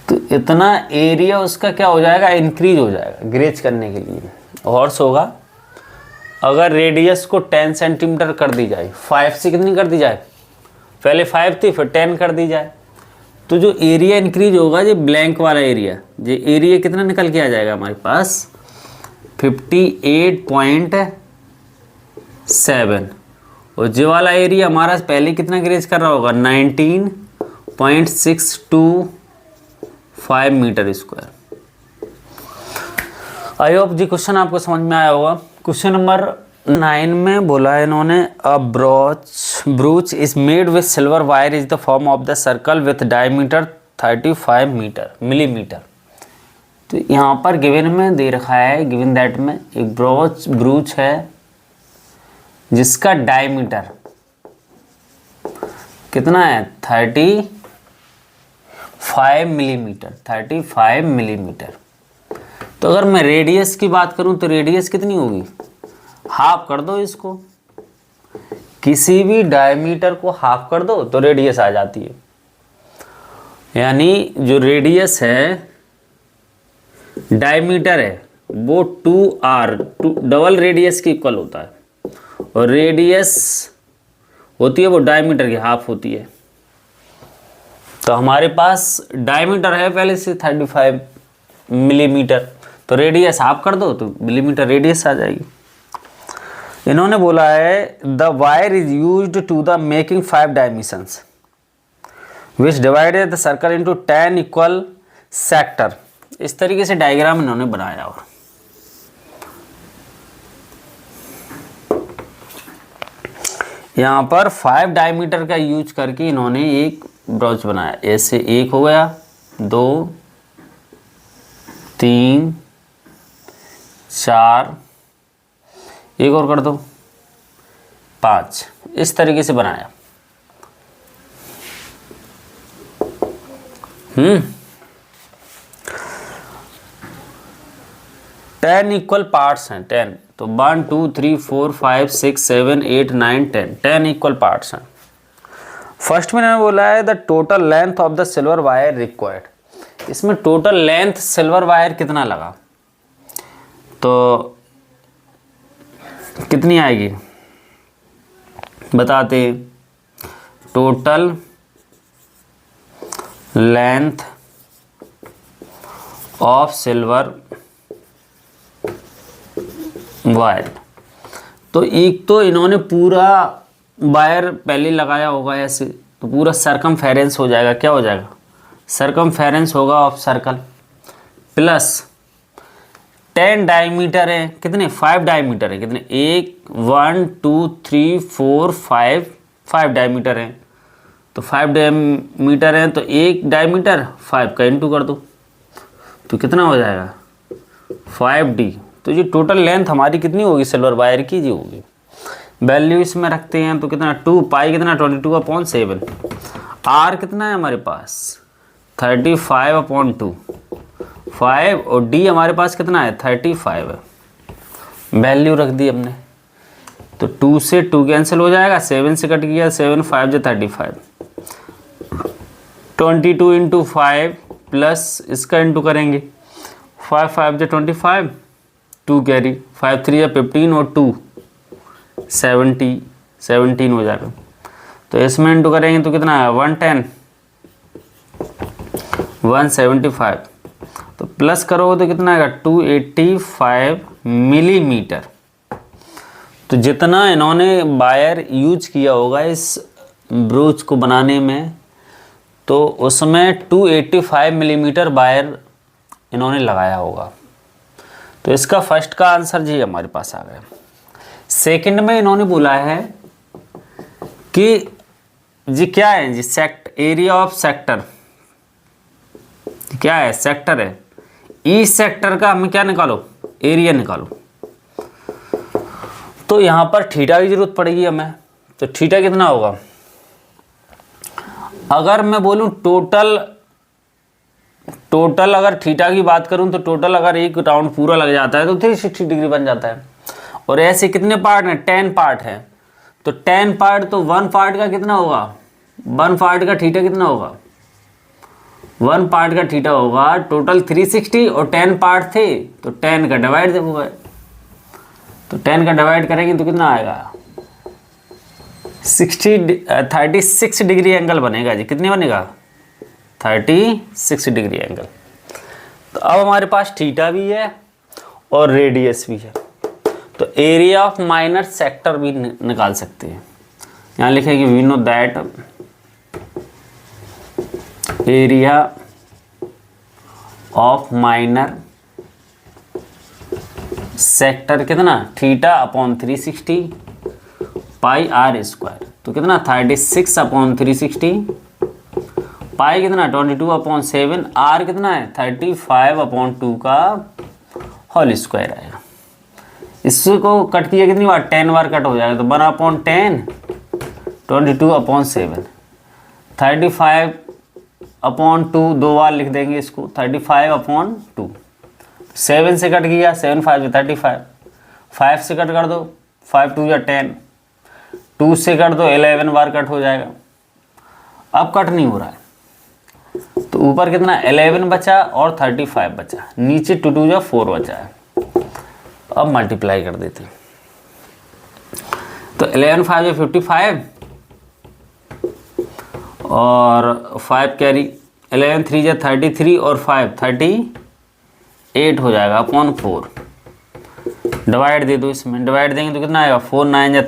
तो इतना एरिया उसका क्या हो जाएगा, इंक्रीज हो जाएगा ग्रेज करने के लिए। हॉर्स होगा, अगर रेडियस को 10 सेंटीमीटर कर दी जाए, 5 से कितनी कर दी जाए, पहले 5 थी फिर 10 कर दी जाए, तो जो एरिया इंक्रीज होगा, ये ब्लैंक वाला एरिया, ये एरिया कितना निकल के आ जाएगा हमारे पास 58.7, और जो वाला एरिया हमारा पहले कितना ग्रेज कर रहा होगा 19.625 मीटर स्क्वायर। आई होप जी क्वेश्चन आपको समझ में आया होगा। क्वेश्चन नंबर 9 में बोला है इन्होंने, a brooch is made with silver wire is the form of the circle with diameter 35 millimetre. तो यहाँ पर गिवन में दे रखा है, गिवन दैट में एक ब्रूच है जिसका डायमीटर कितना है 35 मिलीमीटर, 35 मिलीमीटर। तो अगर मैं रेडियस की बात करूं तो रेडियस कितनी होगी, हाफ कर दो इसको, किसी भी डायमीटर को हाफ कर दो तो रेडियस आ जाती है। यानी जो रेडियस है, डायमीटर है, वो 2r डबल रेडियस की इक्वल होता है, और रेडियस होती है वो डायमीटर की हाफ होती है। तो हमारे पास डायमीटर है पहले से 35 मिलीमीटर, तो रेडियस हाफ कर दो तो मिलीमीटर रेडियस आ जाएगी। इन्होंने बोला है the wire is used to the making 5 dimensions which divided the circle into 10 equal sector. इस तरीके से डायग्राम इन्होंने बनाया। और यहाँ पर 5 डायमीटर का यूज करके इन्होंने एक ब्रॉच बनाया। ऐसे एक हो गया, 2, 3, 4, एक और कर दो, 5, इस तरीके से बनाया। 10 इक्वल पार्ट्स हैं, 10, तो 1 2 3 4 5 6 7 8 9 10, 10 इक्वल पार्ट्स हैं। फर्स्ट में मैंने बोला है the total length of the silver wire required. इसमें टोटल लेंथ सिल्वर वायर कितना लगा, तो कितनी आएगी बताते। Total length of silver wire, तो एक तो इन्होंने पूरा वायर पहले लगाया होगा ऐसे, तो पूरा सरकमफेरेंस हो जाएगा। क्या हो जाएगा? सरकमफेरेंस होगा ऑफ सर्कल, प्लस 10 डायमीटर है, कितने? 5 डायमीटर है, कितने? 1 1 2 3 4 5 डायमीटर है, तो 5 डायमीटर है, तो एक डायमीटर 5 का इंटू कर दो तो कितना हो जाएगा? 5d। तो ये टोटल लेंथ हमारी कितनी होगी सिल्वर वायर की? जी होगी, वैल्यू इसमें रखते हैं तो कितना? 2 पाई कितना? 22/7। आर कितना है हमारे पास? 35/2, 5, और डी हमारे पास कितना है? 35 है। वैल्यू रख दी हमने, तो 2 से 2 कैंसिल हो जाएगा, 7 से कट गया, 7 5 जो 35, 22 इंटू 5 प्लस इसका इंटू करेंगे, 5 5 जो 25, 2 कैरी, 5 3 या 15 और 2 17 हो जाएगा। तो इसमें इंटू करेंगे तो कितना है? 110, 175, तो प्लस करोगे तो कितना आएगा? 285 मिलीमीटर। तो जितना इन्होंने वायर यूज किया होगा इस ब्रोच को बनाने में, तो उसमें 285 मिलीमीटर वायर इन्होंने लगाया होगा। तो इसका फर्स्ट का आंसर जी हमारे पास आ गया। सेकंड में इन्होंने बोला है कि जी क्या है जी? एरिया ऑफ सेक्टर क्या है? सेक्टर है। ई सेक्टर का हमें क्या निकालो? एरिया निकालो। तो यहाँ पर थीटा की जरूरत पड़ेगी हमें, तो थीटा कितना होगा? अगर मैं बोलूँ टोटल अगर थीटा की बात करूं तो टोटल अगर एक राउंड पूरा लग जाता है तो 360 डिग्री बन जाता है। और ऐसे कितने पार्ट हैं? 10 पार्ट है, तो 10 पार्ट, तो 1 पार्ट का कितना होगा? 1 पार्ट का थीटा कितना होगा? 1 पार्ट का थीटा होगा टोटल 360, और 10 पार्ट थे तो 10 का डिवाइड होगा, तो 10 का डिवाइड करेंगे तो कितना आएगा? 36 डिग्री एंगल बनेगा जी। कितने बनेगा? 36 डिग्री एंगल। तो अब हमारे पास थीटा भी है और रेडियस भी है, तो एरिया ऑफ माइनर सेक्टर भी निकाल सकते हैं। यहाँ लिखेंगे we know that area of minor sector कितना? Theta upon 360 pi r square, तो कितना? 36/360, पाई कितना? 22/7, आर कितना है? 35/2 का होल स्क्वायर आएगा। इसको कट किया कितनी बार? 10 बार कट हो जाएगा, तो 1/10, 22/7, 35/2 2 बार लिख देंगे इसको, 35/2, 7 से कट गया, 7 5 35, 5 से कट कर दो, 5 2 या 10, 2 से कट दो 11 बार कट हो जाएगा। अब कट नहीं हो रहा है तो ऊपर कितना 11 बचा और 35 बचा, नीचे 2 2 जा 4 बचा है। अब मल्टीप्लाई कर देते हैं तो 11 5 जा 55 और 5 कैरी, 11 3 जा 33 और 5 38 हो जाएगा अपॉन 4। डिवाइड दे दो, इसमें डिवाइड देंगे तो कितना आएगा 4 9 जा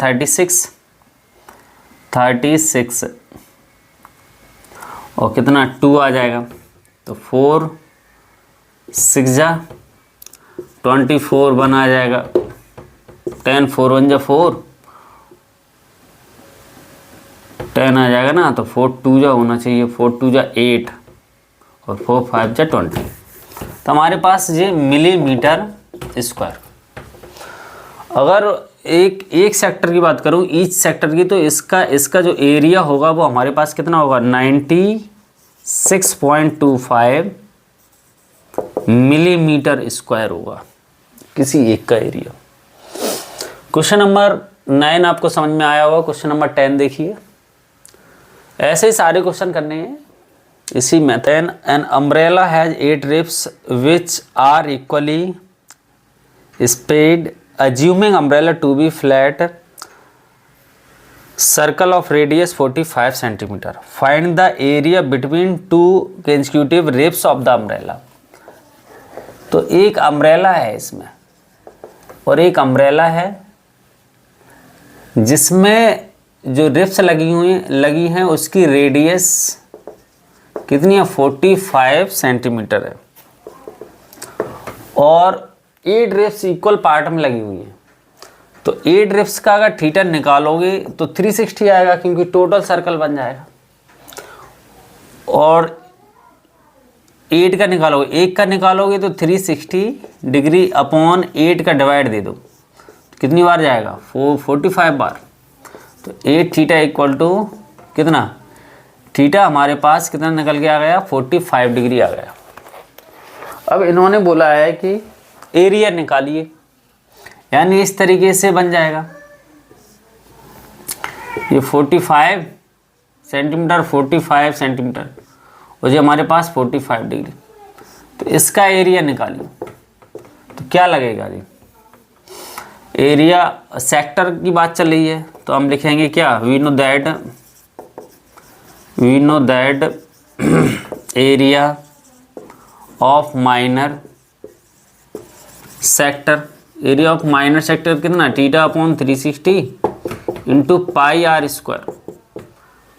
36 और कितना 2 आ जाएगा तो 4 6 जा 24 बना जाएगा। 10 4 1 जा 4 10 आ जाएगा ना, तो 4 2 जा होना चाहिए, 4 2 जा 8 और 4 5 जा 20। तो हमारे पास ये मिलीमीटर स्क्वायर। अगर एक सेक्टर की बात करूं ईच सेक्टर की, तो इसका जो एरिया होगा वो हमारे पास कितना होगा 96.25 मिलीमीटर स्क्वायर होगा किसी एक का एरिया। क्वेश्चन नंबर 9 आपको समझ में आया होगा। क्वेश्चन नंबर 10 देखिए, ऐसे ही सारे क्वेश्चन करने हैं इसी method. An umbrella has 8 ribs which are equally spaced, assuming umbrella to be flat, circle of radius 45 centimeter, find the area between two consecutive ribs of the umbrella। तो एक umbrella है इसमें और एक अम्ब्रेला है जिसमें जो रिब्स लगी हैं उसकी रेडियस कितनी है 45 सेंटीमीटर है और 8 रिब्स इक्वल पार्ट में लगी हुई है। तो 8 रिब्स का अगर थीटा निकालोगे तो 360 आएगा क्योंकि टोटल सर्कल बन जाएगा। और 8 का निकालोगे, 1 का निकालोगे तो 360 डिग्री अपॉन 8 का डिवाइड दे दो, कितनी बार जाएगा 45 बार। तो 8 थीटा इक्वल टू कितना, थीटा हमारे पास कितना निकल के आ गया 45 डिग्री आ गया। अब इन्होंने बोला है कि एरिया निकालिए, यानी इस तरीके से बन जाएगा ये 45 सेंटीमीटर और ये हमारे पास 45 डिग्री। तो इसका एरिया निकालिए तो क्या लगेगा जी, एरिया सेक्टर की बात चल रही है तो हम लिखेंगे क्या, we know that area of minor sector, area of minor sector कितना theta upon 360 into pi r square,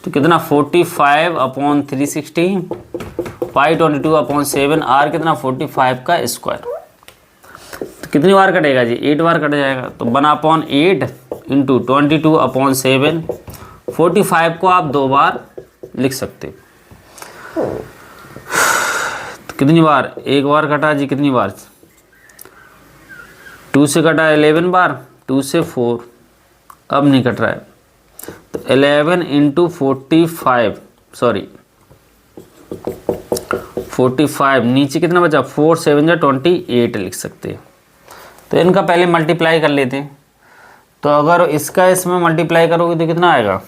तो कितना 45 अपॉन 360 पाई 22 अपॉन 7, आर कितना 45 का स्क्वायर। तो कितनी बार कटेगा जी 8 बार कट जाएगा। तो 1 अपॉन 8 इंटू 22 अपॉन 7, 45 को आप 2 बार लिख सकते। तो कितनी बार, 1 बार कटा जी, कितनी बार 2 से कटा 11 बार, 2 से 4, अब नहीं कट रहा है तो 11 इंटू 45 नीचे कितना बचा 4 7 जा 28 लिख सकते हैं। तो इनका पहले मल्टीप्लाई कर लेते हैं। तो अगर इसका इसमें मल्टीप्लाई करोगे तो कितना आएगा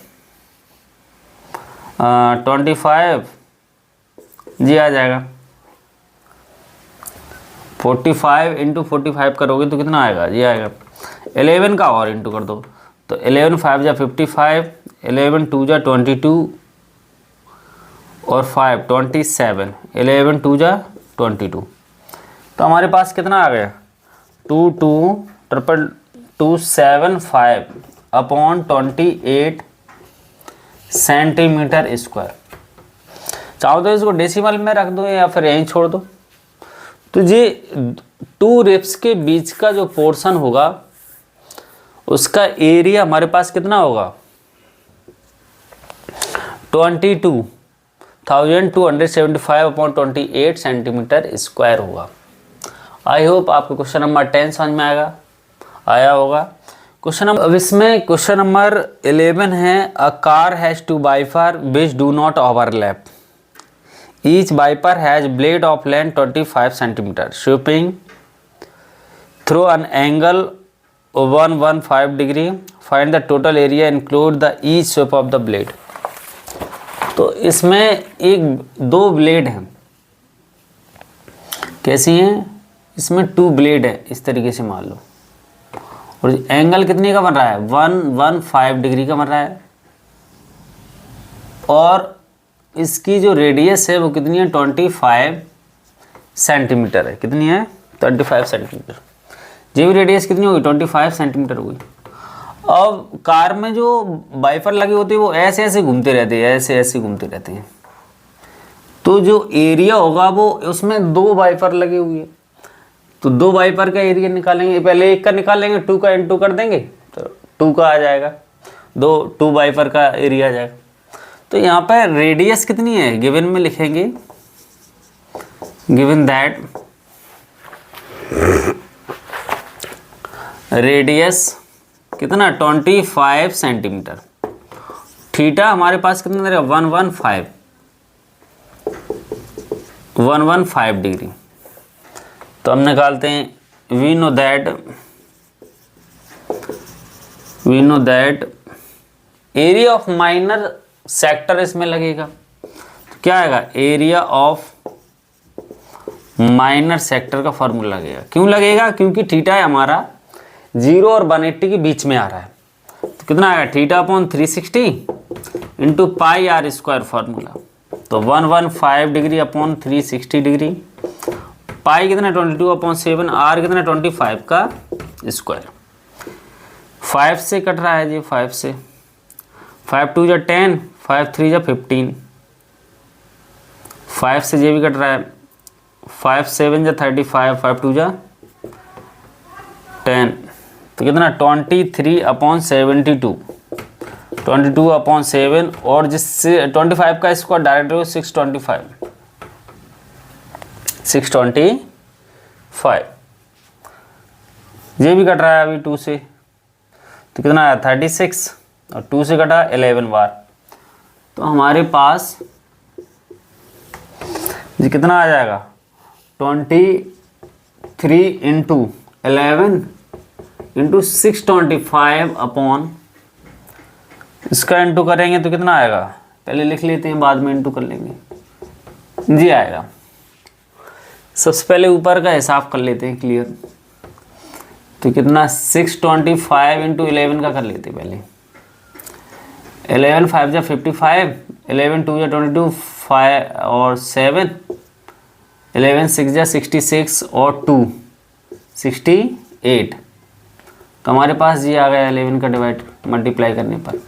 25 जी आ जाएगा। 45 इंटू 45 करोगे तो कितना आएगा, ये आएगा 11 का और इंटू कर दो तो 11 5 जा 55, 11 2 जा 22 और 5 27, 11 2 जा 22। तो हमारे पास कितना आ गया 275 अपॉन 28 सेंटीमीटर स्क्वायर। चाहो तो इसको डेसिमल में रख दो या फिर यहीं छोड़ दो। तो ये 2 रिब्स के बीच का जो पोर्शन होगा उसका एरिया हमारे पास कितना होगा 22,275 अपॉन 28 सेंटीमीटर स्क्वायर होगा। आई होप आपको क्वेश्चन नंबर 10 समझ में आया होगा। क्वेश्चन नंबर, अब इसमें क्वेश्चन नंबर 11 है, a car has 2 wiper which do not overlap, each wiper has blade of length 25 centimetre, sweeping through an angle 115 degree. Find the total area include the each sweep of the blade. तो इसमें एक दो blade हैं, कैसी हैं, इसमें 2 blade है, इस तरीके से मान लो, और एंगल कितने का बन रहा है, 115 डिग्री का बन रहा है, और इसकी जो रेडियस है वो कितनी है, 25 सेंटीमीटर है। कितनी है, 25 सेंटीमीटर। जी भी रेडियस कितनी होगी, 25 सेंटीमीटर होगी। अब कार में जो वाइपर लगे होते हैं वो ऐसे ऐसे घूमते रहते हैं, ऐसे ऐसे घूमते रहते हैं, तो जो एरिया होगा वो, उसमें 2 वाइपर लगे हुए हैं, तो 2 वाइपर का एरिया निकालेंगे, पहले एक का निकाल लेंगे, 2 का इंटू कर देंगे तो 2 का आ जाएगा, 2 वाइपर का एरिया आ जाएगा। तो यहाँ पर रेडियस कितनी है, गिवन में लिखेंगे, गिवन दैट रेडियस कितना, 25 सेंटीमीटर। थीटा हमारे पास कितना रहेगा, 115 डिग्री। तो हम निकालते हैं, we know that area of minor sector इसमें लगेगा, तो क्या आएगा, एरिया ऑफ माइनर सेक्टर का फॉर्मूला लगेगा। क्यों लगेगा, क्योंकि थीटा है हमारा 0 और 180 के बीच में आ रहा है, तो कितना आएगा, theta upon 360 into pi r square formula. तो 115 डिग्री अपॉन 360 डिग्री, पाई कितना 22/7, आर कितना 25 का स्क्वायर। 5 से कट रहा है जी, 5 से, 5 2 जा 10, 5 3 जा 15, 5 से ये भी कट रहा है, 5 7 जा 35, 5 2 जा 10, तो कितना 23/72, 22/7, और जिससे 25 का स्क्वायर डायरेक्ट हो 625, ये भी कट रहा है अभी 2 से, तो कितना आया 36, और 2 से कटा 11 बार, तो हमारे पास ये कितना आ जाएगा, 23 इंटू 11 इंटू 625 अपॉन, इसका इंटू करेंगे तो कितना आएगा, पहले लिख लेते हैं बाद में इंटू कर लेंगे, जी आएगा। सबसे पहले ऊपर का हिसाब कर लेते हैं क्लियर, तो कितना 625 इंटू 11 का कर लेते हैं पहले, 11 5 जा 55, 11 2 जा 22, 5 और 7, 11 6 जा 66 और 2 68, तो हमारे पास ये आ गया 11 का डिवाइड मल्टीप्लाई करने पर।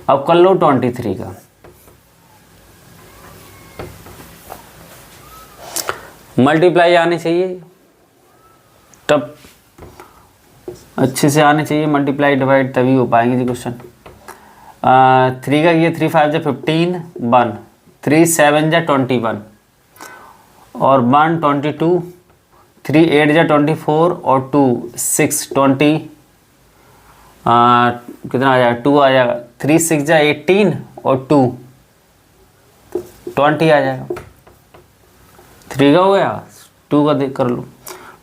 अब कर लो 23 का, मल्टीप्लाई आने चाहिए, तब अच्छे से आने चाहिए, मल्टीप्लाई डिवाइड तभी हो पाएंगे जी क्वेश्चन। 3 का ये 3 5 जा 15, 1 3 7 जा 21, और 1 22, 3 8 जा 24, और 2 6 20, कितना आ जाएगा 2 आ जाएगा, 3 6 जा 18, और 2 20 आ जाएगा। 3 का हो गया, 2 का देख कर लो,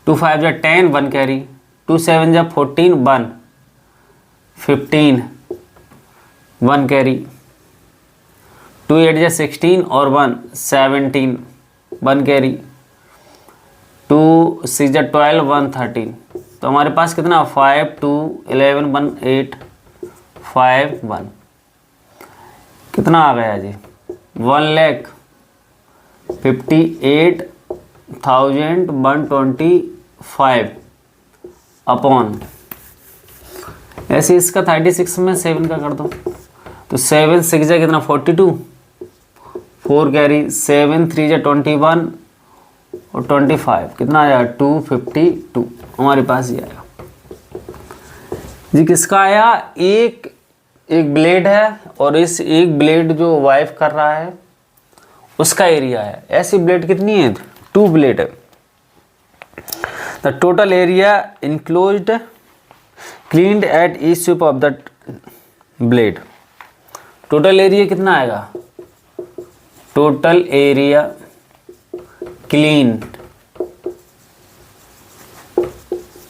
2 5 जा 10, 1 कैरी, 2 7 जा 14, 1 15, 1 कैरी, 2 8 जा 16, और 1 17, 1 कैरी, 2 6 जा 12, 1 13, तो हमारे पास कितना 5 2 11 1 8 5 1, कितना आ गया जी 1,58,125 अपॉन, ऐसे इसका 36 में 7 का कर दो, तो 7 6 जा कितना 42, 4 कैरी, 7 3 जा 21, और 25 कितना आया 252, हमारे पास ये आया जी। किसका आया, एक ब्लेड है, और इस एक ब्लेड जो वाइफ कर रहा है उसका एरिया है। ऐसी ब्लेड कितनी है, 2 ब्लेड है। The total area enclosed cleaned at each sweep of the blade, total area कितना आएगा, total area cleaned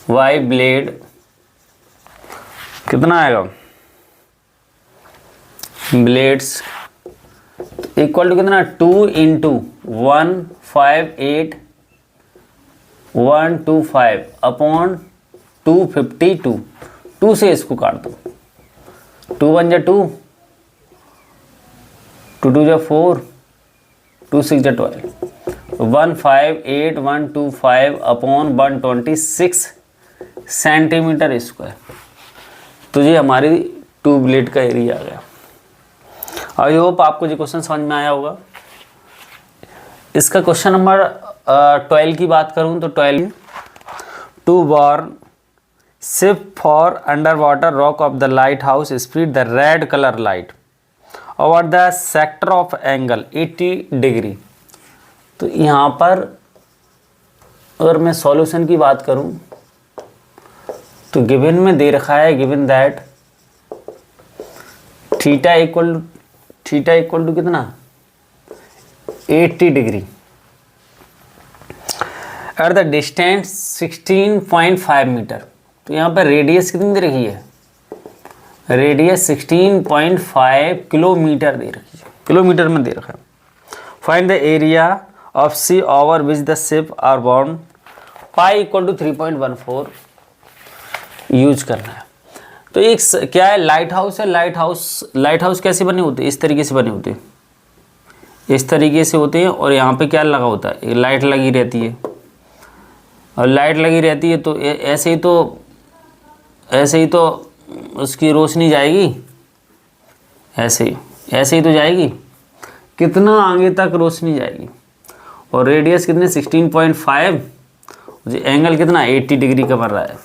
by blade कितना आएगा ब्लेड्स इक्वल टू कितना 2 इंटू 158,125 अपॉन 252। 2 से इसको काट दो, 2 1 जा 2, 2 2 जा 4, 2 6 जा 12, 158,125 अपॉन 126 सेंटीमीटर स्क्वायर। तो ये हमारी ट्यूबलाइट का एरिया आ गया। आई होप आपको ये क्वेश्चन समझ में आया होगा। इसका क्वेश्चन नंबर 12 की बात करूं तो 12 to warn ship for underwater rock of the lighthouse spread the red colour light over the sector of angle 80 degree. तो यहाँ पर अगर मैं सॉल्यूशन की बात करूं तो गिवन में दे रखा है, given that theta equal to कितना 80 degree at the distance 16.5 metre. तो यहाँ पर रेडियस कितनी दे रखी है, रेडियस 16.5 किलोमीटर दे रखी है, किलोमीटर में दे रखा है। Find the area of sea over which the ship are bound, pi equal to 3.14 use करना है। तो एक क्या है, लाइट हाउस है। लाइट हाउस कैसे बने होते हैं, इस तरीके से बने होते हैं, इस तरीके से होते हैं। और यहाँ पे क्या लगा होता है, एक लाइट लगी रहती है, और लाइट लगी रहती है तो ऐसे ही तो उसकी रोशनी जाएगी, ऐसे ही तो जाएगी। कितना आगे तक रोशनी जाएगी, और रेडियस कितने 16.5, एंगल कितना 80 डिग्री का बन रहा है।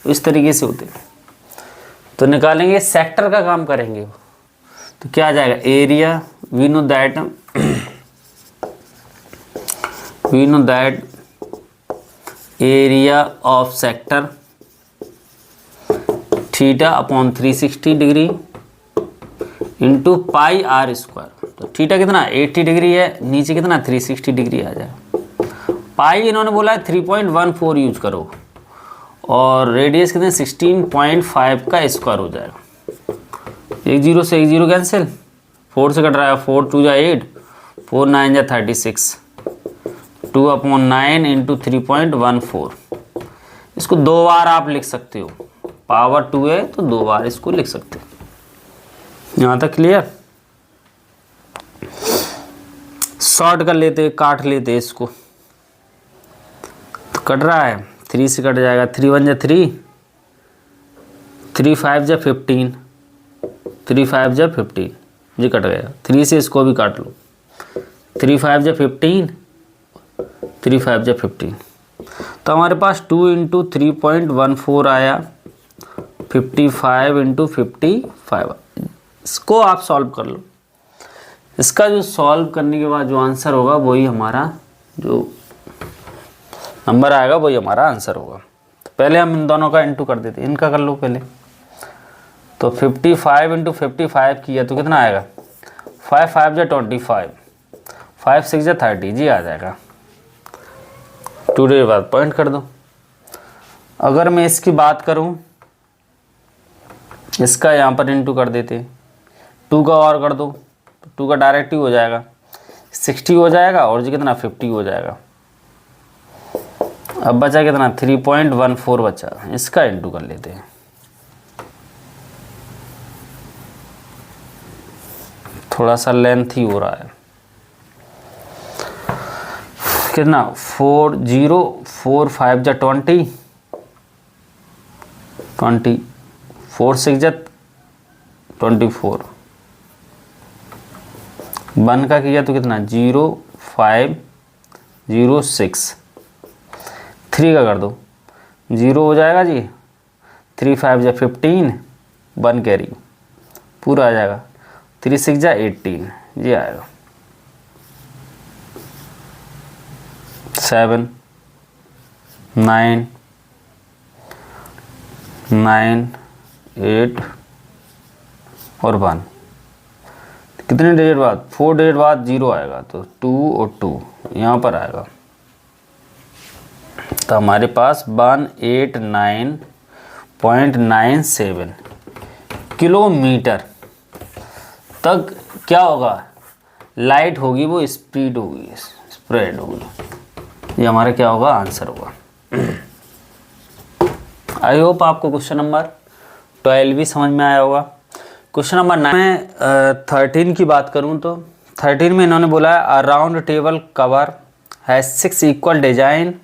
इस तरीके से होते हैं। तो निकालेंगे, सेक्टर का काम करेंगे। तो क्या आ जाएगा, area we know that area of sector theta upon 360 degree into pi r square. तो थीटा कितना 80 डिग्री है, नीचे कितना 360 डिग्री आ जाएगा। पाई इन्होंने बोला है 3.14 यूज करो, और रेडियस कितने 16.5 का स्क्वायर हो जाएगा। 1 0 से 1 0 कैंसिल, 4 से कट रहा है, 4 2 जा 8, 4 9 जा 36, 2/9 इंटू 3.14। इसको 2 बार आप लिख सकते हो, पावर 2 है तो 2 बार इसको लिख सकते हो। यहाँ तक क्लियर। शॉर्ट कर लेते, काट लेते इसको। तो कट रहा है, 3 से कट जाएगा, 3 1 जा 3, 3 5 जा 15, 3 5 जा 15, ये कट गया। 3 से इसको भी काट लो, 3 5 जा 15, 3 5 जा 15। तो हमारे पास 2 इंटू 3.14 आया, 55 इंटू 55। इसको आप सॉल्व कर लो। इसका जो सॉल्व करने के बाद जो आंसर होगा वही हमारा, जो नंबर आएगा वही हमारा आंसर होगा। तो पहले हम इन दोनों का इंटू कर देते हैं, इनका कर लो पहले। तो 55 इंटू 55 किया तो कितना आएगा, 5 5 जा 25, 5 6 जा 30, जी आ जाएगा। 2 के बाद पॉइंट कर दो। अगर मैं इसकी बात करूं, इसका यहाँ पर इंटू कर देते, 2 का और कर दो, 2 का डायरेक्ट ही हो जाएगा, 60 हो जाएगा, और जी कितना 50 हो जाएगा। अब बचा कितना 3.14 बचा, इसका इंटू कर लेते हैं। थोड़ा सा लेंथ ही हो रहा है। कितना 4 0 4 5 जा 20, 4 6 जा 24, 1 का किया तो कितना 0 5 0 6, 3 का कर दो, 0 हो जाएगा जी, 3 5 जा 15, 1 कैरी पूरा आ जाएगा, 3 6 जा 18, ये आएगा। 7 9 9 8 और 1, कितने डिजिट बाद, 4 डिजिट बाद 0 आएगा, तो 2 और 2 यहाँ पर आएगा। तो हमारे पास 189 0.97 किलोमीटर तक क्या होगा, लाइट होगी, वो स्प्रेड होगी। ये हमारा क्या होगा, आंसर होगा। आई होप आपको क्वेश्चन नंबर 12 भी समझ में आया होगा। क्वेश्चन नंबर 9 में 13 की बात करूं तो 13 में इन्होंने बोला है a round table cover has 6 equal design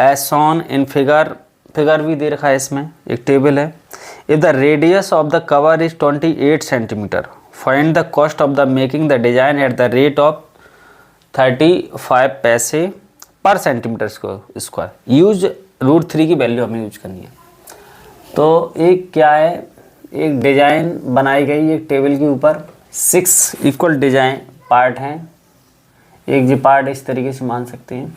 as shown in figure भी दे रखा है, इसमें एक टेबल है। If the radius of the cover is 28 centimetre, find the cost of the making the design at the rate of 35 paise पर centimetre square. Use √3 की value हमें यूज करनी है। तो एक क्या है, एक डिजाइन बनाई गई एक टेबल के ऊपर, 6 इक्वल डिजाइन पार्ट हैं। एक जी पार्ट इस तरीके से मान सकते हैं।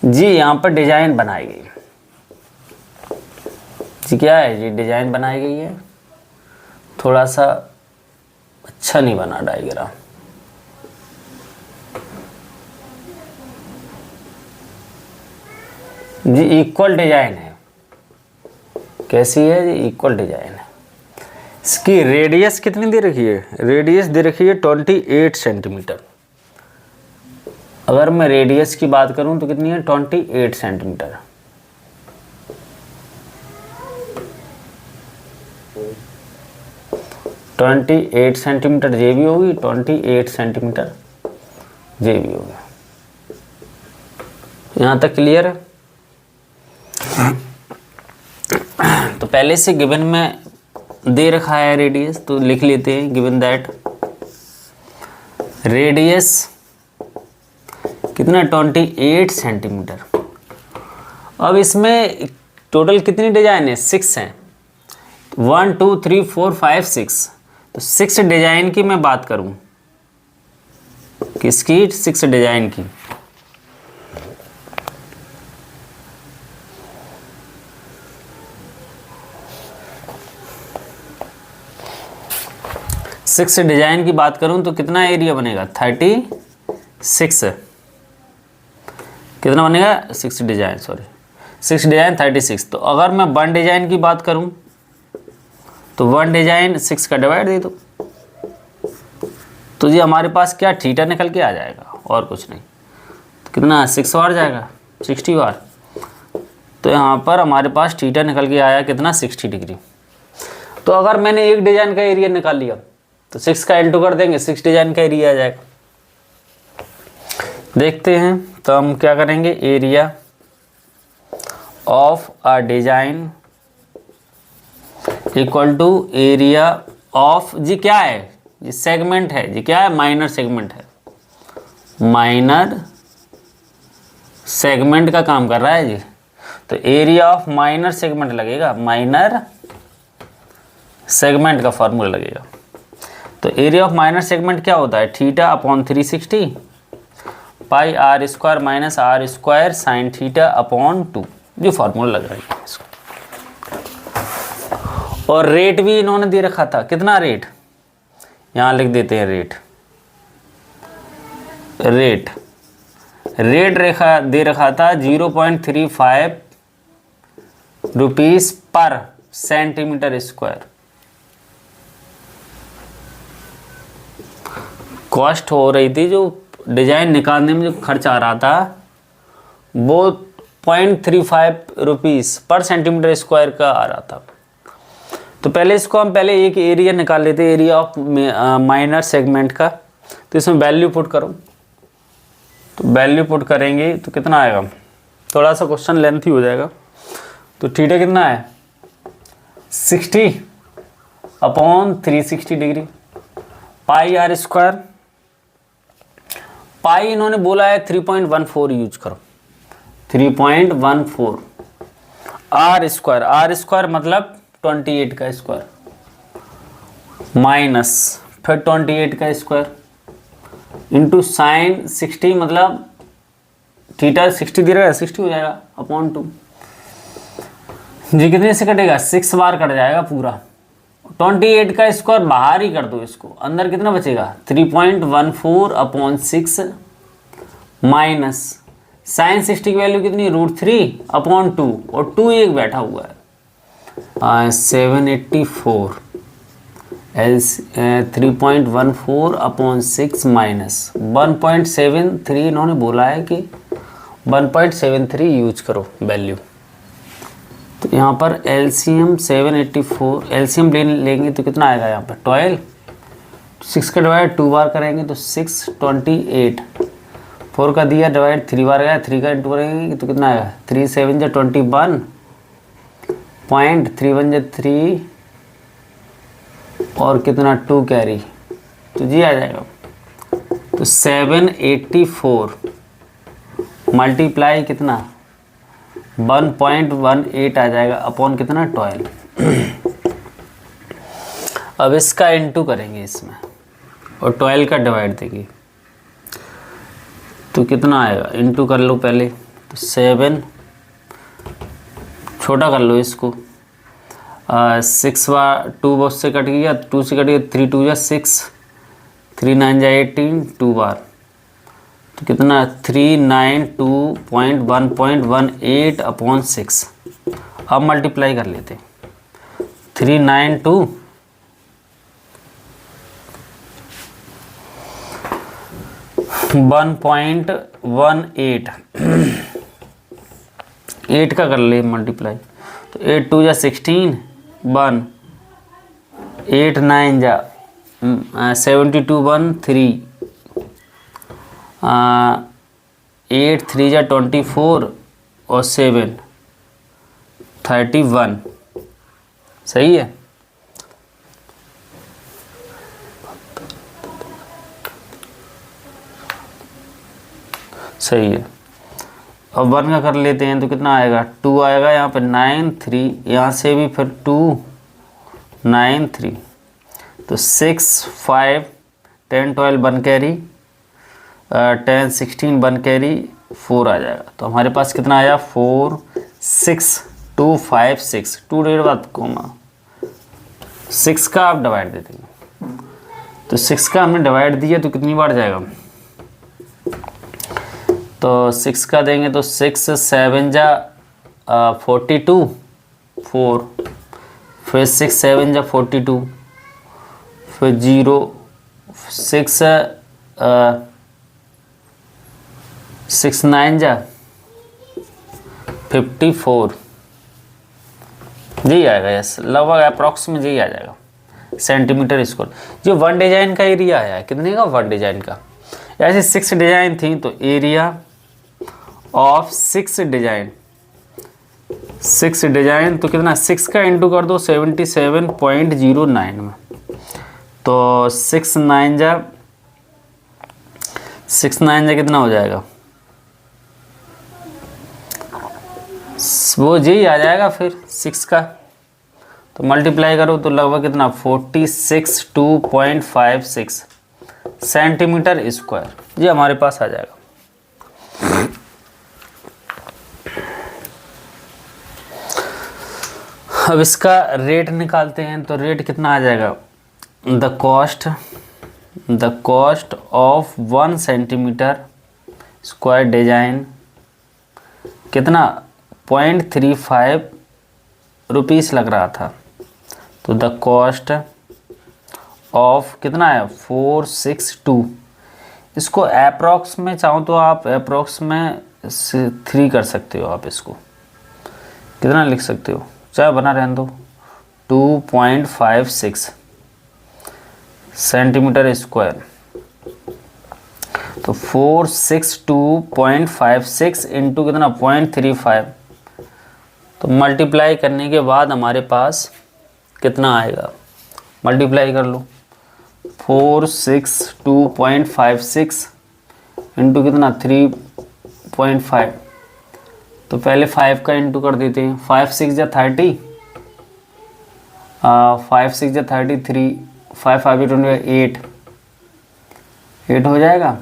जी यहाँ पर डिजाइन बनाई गई जी, क्या है जी, डिजाइन बनाई गई है। थोड़ा सा अच्छा नहीं बना डायग्राम। जी इक्वल डिजाइन है। कैसी है जी, इक्वल डिजाइन है। इसकी रेडियस कितनी दे रखी है, रेडियस दे रखी है 28 सेंटीमीटर। अगर मैं रेडियस की बात करूं तो कितनी है, 28 सेंटीमीटर। ट्वेंटी 8 सेंटीमीटर ये भी होगी, 28 सेंटीमीटर ये भी होगी। यहाँ तक क्लियर है। तो पहले से गिवन में दे रखा है रेडियस, तो लिख लेते हैं गिवन दैट रेडियस कितना, 28 सेंटीमीटर। अब इसमें टोटल कितनी डिजाइन है, 6 हैं। 1 2 3 4 5 6। तो 6 डिजाइन की मैं बात करूं, किसकी, 6 डिजाइन की। सिक्स डिजाइन की बात करूं तो कितना एरिया बनेगा, 36। कितना बनेगा, 6 डिजाइन, सॉरी 6 डिजाइन 36। तो अगर मैं 1 डिजाइन की बात करूं तो 1 डिजाइन 6 का डिवाइड दे दो, तो जी हमारे पास क्या थीटा निकल के आ जाएगा, और कुछ नहीं। तो कितना, 6 बार जाएगा, 60 बार। तो यहाँ पर हमारे पास थीटा निकल के आया कितना, 60 डिग्री। तो अगर मैंने एक डिजाइन का एरिया निकाल लिया तो 6 का इंटू कर देंगे, 6 डिजाइन का एरिया आ जाएगा। देखते हैं, तो हम क्या करेंगे, area of a design equal to area of, G क्या है, ये सेगमेंट है, जी क्या है, माइनर सेगमेंट है। माइनर सेगमेंट का काम कर रहा है जी। तो एरिया ऑफ माइनर सेगमेंट लगेगा, माइनर सेगमेंट का फॉर्मूला लगेगा। तो एरिया ऑफ माइनर सेगमेंट क्या होता है, theta upon 360 pi r square minus r square sine theta upon 2, जो फॉर्मूला लग रहा है इसको। और रेट भी इन्होंने दे रखा था, कितना रेट, यहाँ लिख देते हैं रेट। रेट रेखा दे रखा था 0.35 रुपीस पर सेंटीमीटर स्क्वायर। कॉस्ट हो रही थी, जो डिजाइन निकालने में जो खर्च आ रहा था वो 0.35 रुपीस पर सेंटीमीटर स्क्वायर का आ रहा था। तो पहले इसको हम पहले एक एरिया निकाल लेते, एरिया ऑफ माइनर सेगमेंट का। तो इसमें वैल्यू पुट करो, तो वैल्यू पुट करेंगे तो कितना आएगा, थोड़ा सा क्वेश्चन लेंथी हो जाएगा। तो थीटा कितना है, 60 upon 360 degree pi r square. Pi इन्होंने बोला है 3.14 यूज करो, 3.14 r स्क्वायर मतलब 28 का स्क्वायर माइनस फिर 28 का स्क्वायर इंटू साइन 60 मतलब थीटा 60 दे रहा है, 60 हो जाएगा अपॉन 2। जी कितने से कटेगा, 6 बार कट जाएगा पूरा। 28 का स्क्वायर बाहर ही कर दो इसको, अंदर कितना बचेगा, 3.14 अपॉन 6 माइनस साइन 60 की वैल्यू कितनी, √3/2 और 2 एक बैठा हुआ है 784 3.14/6 माइनस 1.73 इन्होंने बोला है कि 1.73 यूज करो वैल्यू। तो यहाँ पर एलसीएम 784 एलसीएम लेंगे तो कितना आएगा यहाँ पर 12, 6 का डिवाइड 2 बार करेंगे तो 628, 4 का दिया डिवाइड 3 बार गया, 3 का इंटू करेंगे तो कितना आएगा 3 7 जा 21 पॉइंट 3 1 जा 3 और कितना 2 कैरी तो जी आ जाएगा। तो 784 मल्टीप्लाई कितना 1.18 आ जाएगा अपॉन कितना 12। अब इसका इंटू करेंगे इसमें और 12 का डिवाइड देंगे तो कितना आएगा, इंटू कर लो पहले तो 7 छोटा कर लो इसको 6 बार 2 बहुत से कट गया, 2 से कट गया 3 2 जा 6, 3 9 जा 18, 2 बार तो कितना 392.1.18/6। अब मल्टीप्लाई कर लेते 392 1.18 8 का कर ले मल्टीप्लाई तो 8 2 जा 16 1 8 9 जा 72 1 3 8 3 जा 24 और 7 31 सही है। सही है। अब 1 का कर लेते हैं तो कितना आएगा 2 आएगा यहाँ पे 9 3, यहाँ से भी फिर 2 9 3 तो 6 5 10 12 1 कैरी 10 16 1 कैरी 4 आ जाएगा। तो हमारे पास कितना आया 4 6 2 5 6 2 डेढ़ बाद कोमा 6 का आप डिवाइड दे देंगे तो 6 का हमने डिवाइड दिया तो कितनी बार जाएगा तो 6 का देंगे तो 6 7 जा 42 4 फिर 6 7 जा 42 फिर 0 6 6 9 जा 54 जी आएगा। यस लगभग अप्रॉक्स में जी आ जाएगा सेंटीमीटर स्क्वायर। जो 1 डिजाइन का एरिया आया है कितने का 1 डिजाइन का, ऐसे 6 डिजाइन थी तो एरिया ऑफ 6 डिजाइन तो कितना 6 का इंटू कर दो 77.09 में तो 6 9 जा कितना हो जाएगा वो जी आ जाएगा फिर 6 का तो मल्टीप्लाई करो तो लगभग कितना 462.56 सेंटीमीटर स्क्वायर ये हमारे पास आ जाएगा। अब इसका रेट निकालते हैं तो रेट कितना आ जाएगा the cost of 1 centimetre square design कितना 0.35 रुपीस लग रहा था तो द कॉस्ट ऑफ कितना है 462। इसको अप्रॉक्स में चाहो तो आप अप्रॉक्स में 3 कर सकते हो, आप इसको कितना लिख सकते हो चाहे बना रहने दो 2.56 सेंटीमीटर स्क्वायर तो 462.56 इंटू कितना 0.35 तो मल्टीप्लाई करने के बाद हमारे पास कितना आएगा मल्टीप्लाई कर लो 462.56 इंटू कितना 3.5 तो पहले 5 का इंटू कर देते हैं 5 6 जा 30 5 6 जा 33 5 5 8 हो जाएगा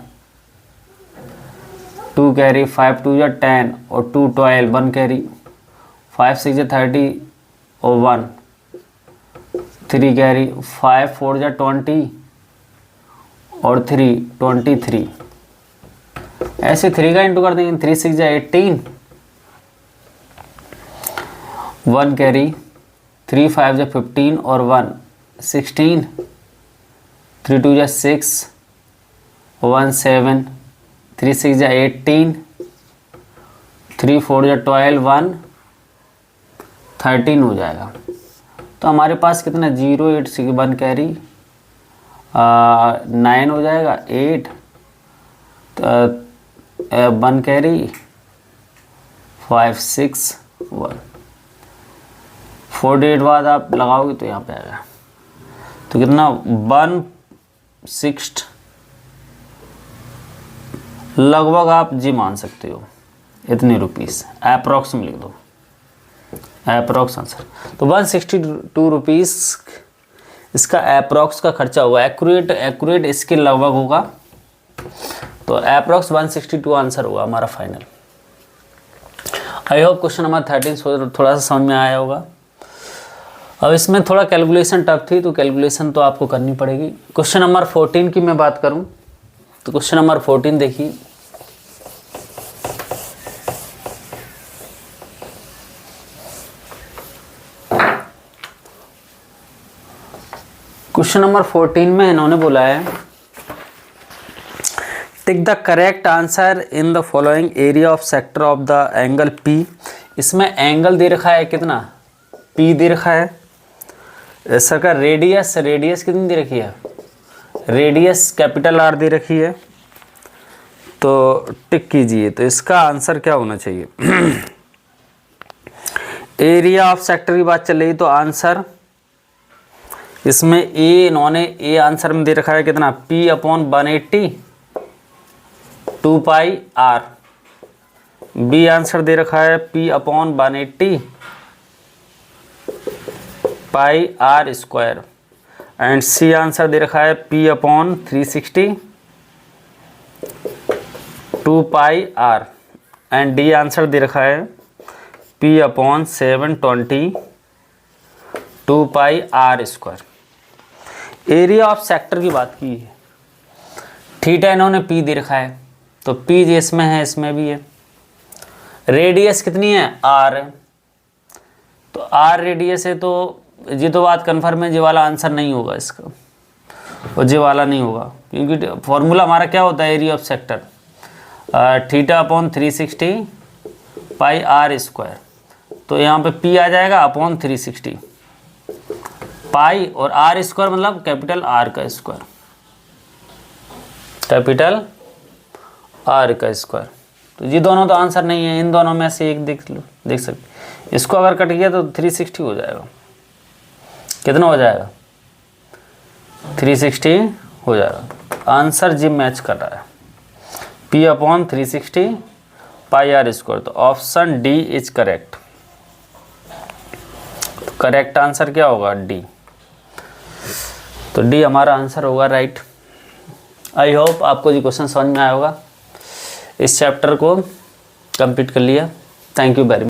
2 कैरी 5 2 जा 10 और 2 12 1 कैरी 5 6 जा 30 और 1 3 कैरी 5 4 जा 20 और 3 23 ऐसे 3 का इंटू कर देंगे, 3 6 जा 18, 1 कैरी, 3 5 जा 15 और 1 16, 3 2 जा 6, 1 7, 3 6 जा 18, 3 4 जा 12, 1 13 हो जाएगा। तो हमारे पास कितना 0 8 6 1 कैरी 9 हो जाएगा, 8 1 कैरी 5 6 1, 48 बाद आप लगाओगे तो यहाँ पे आएगा। तो कितना 1 6 लगभग आप जी मान सकते हो इतने रुपीस, अप्रॉक्स में लिख दो, अप्रॉक्स आंसर। तो 162 रुपीस इसका अप्रॉक्स का खर्चा होगा। एक्यूरेट इसके लगभग होगा, तो अप्रॉक्स 162 आंसर होगा हमारा फाइनल। आई होप क्वेश्चन नंबर 13 थोड़ा सा समझ में आया होगा। अब इसमें थोड़ा कैलकुलेशन टफ थी, तो कैलकुलेशन तो आपको करनी पड़ेगी। क्वेश्चन नंबर 14 की मैं बात करूं तो क्वेश्चन नंबर 14 देखिए। क्वेश्चन नंबर 14 में इन्होंने बोला है tick the correct answer in the following area of sector of the angle P. इसमें एंगल दे रखा है कितना, पी दे रखा है। सर का रेडियस कितनी दे रखी है, रेडियस कैपिटल आर दे रखी है। तो टिक कीजिए, तो इसका आंसर क्या होना चाहिए। एरिया ऑफ सेक्टर की बात चल रही, तो आंसर इसमें ए, इन्होंने ए आंसर में दे रखा है कितना, P upon 180 2 pi r. B answer दे रखा है P upon 180 pi r square. And C answer दे रखा है P upon 360 2 pi r. And D answer दे रखा है P upon 720 2 pi r square. Area of sector की बात की है, थीटा इन्होंने P दे रखा है, तो P जिसमें है इसमें भी है। रेडियस कितनी है, R है, तो R रेडियस है, तो ये तो बात कन्फर्म है, ये वाला आंसर नहीं होगा इसका, और ये वाला नहीं होगा, क्योंकि फॉर्मूला हमारा क्या होता है area of sector, theta upon 360 pi r square. तो यहाँ पे P आ जाएगा अपॉन 360 पाई, और आर स्क्वायर मतलब कैपिटल आर का स्क्वायर, कैपिटल आर का स्क्वायर। तो ये दोनों तो आंसर नहीं है, इन दोनों में से एक देख लो, देख सकते। इसको अगर कट गया तो 360 हो जाएगा, कितना हो जाएगा 360 हो जाएगा। आंसर जी मैच कर रहा है, P upon 360 pi r square. तो option D is correct. Correct answer क्या होगा, डी। तो डी हमारा आंसर होगा राइट। आई होप आपको ये क्वेश्चन समझ में आया होगा। इस चैप्टर को कंप्लीट कर लिया। Thank you very much.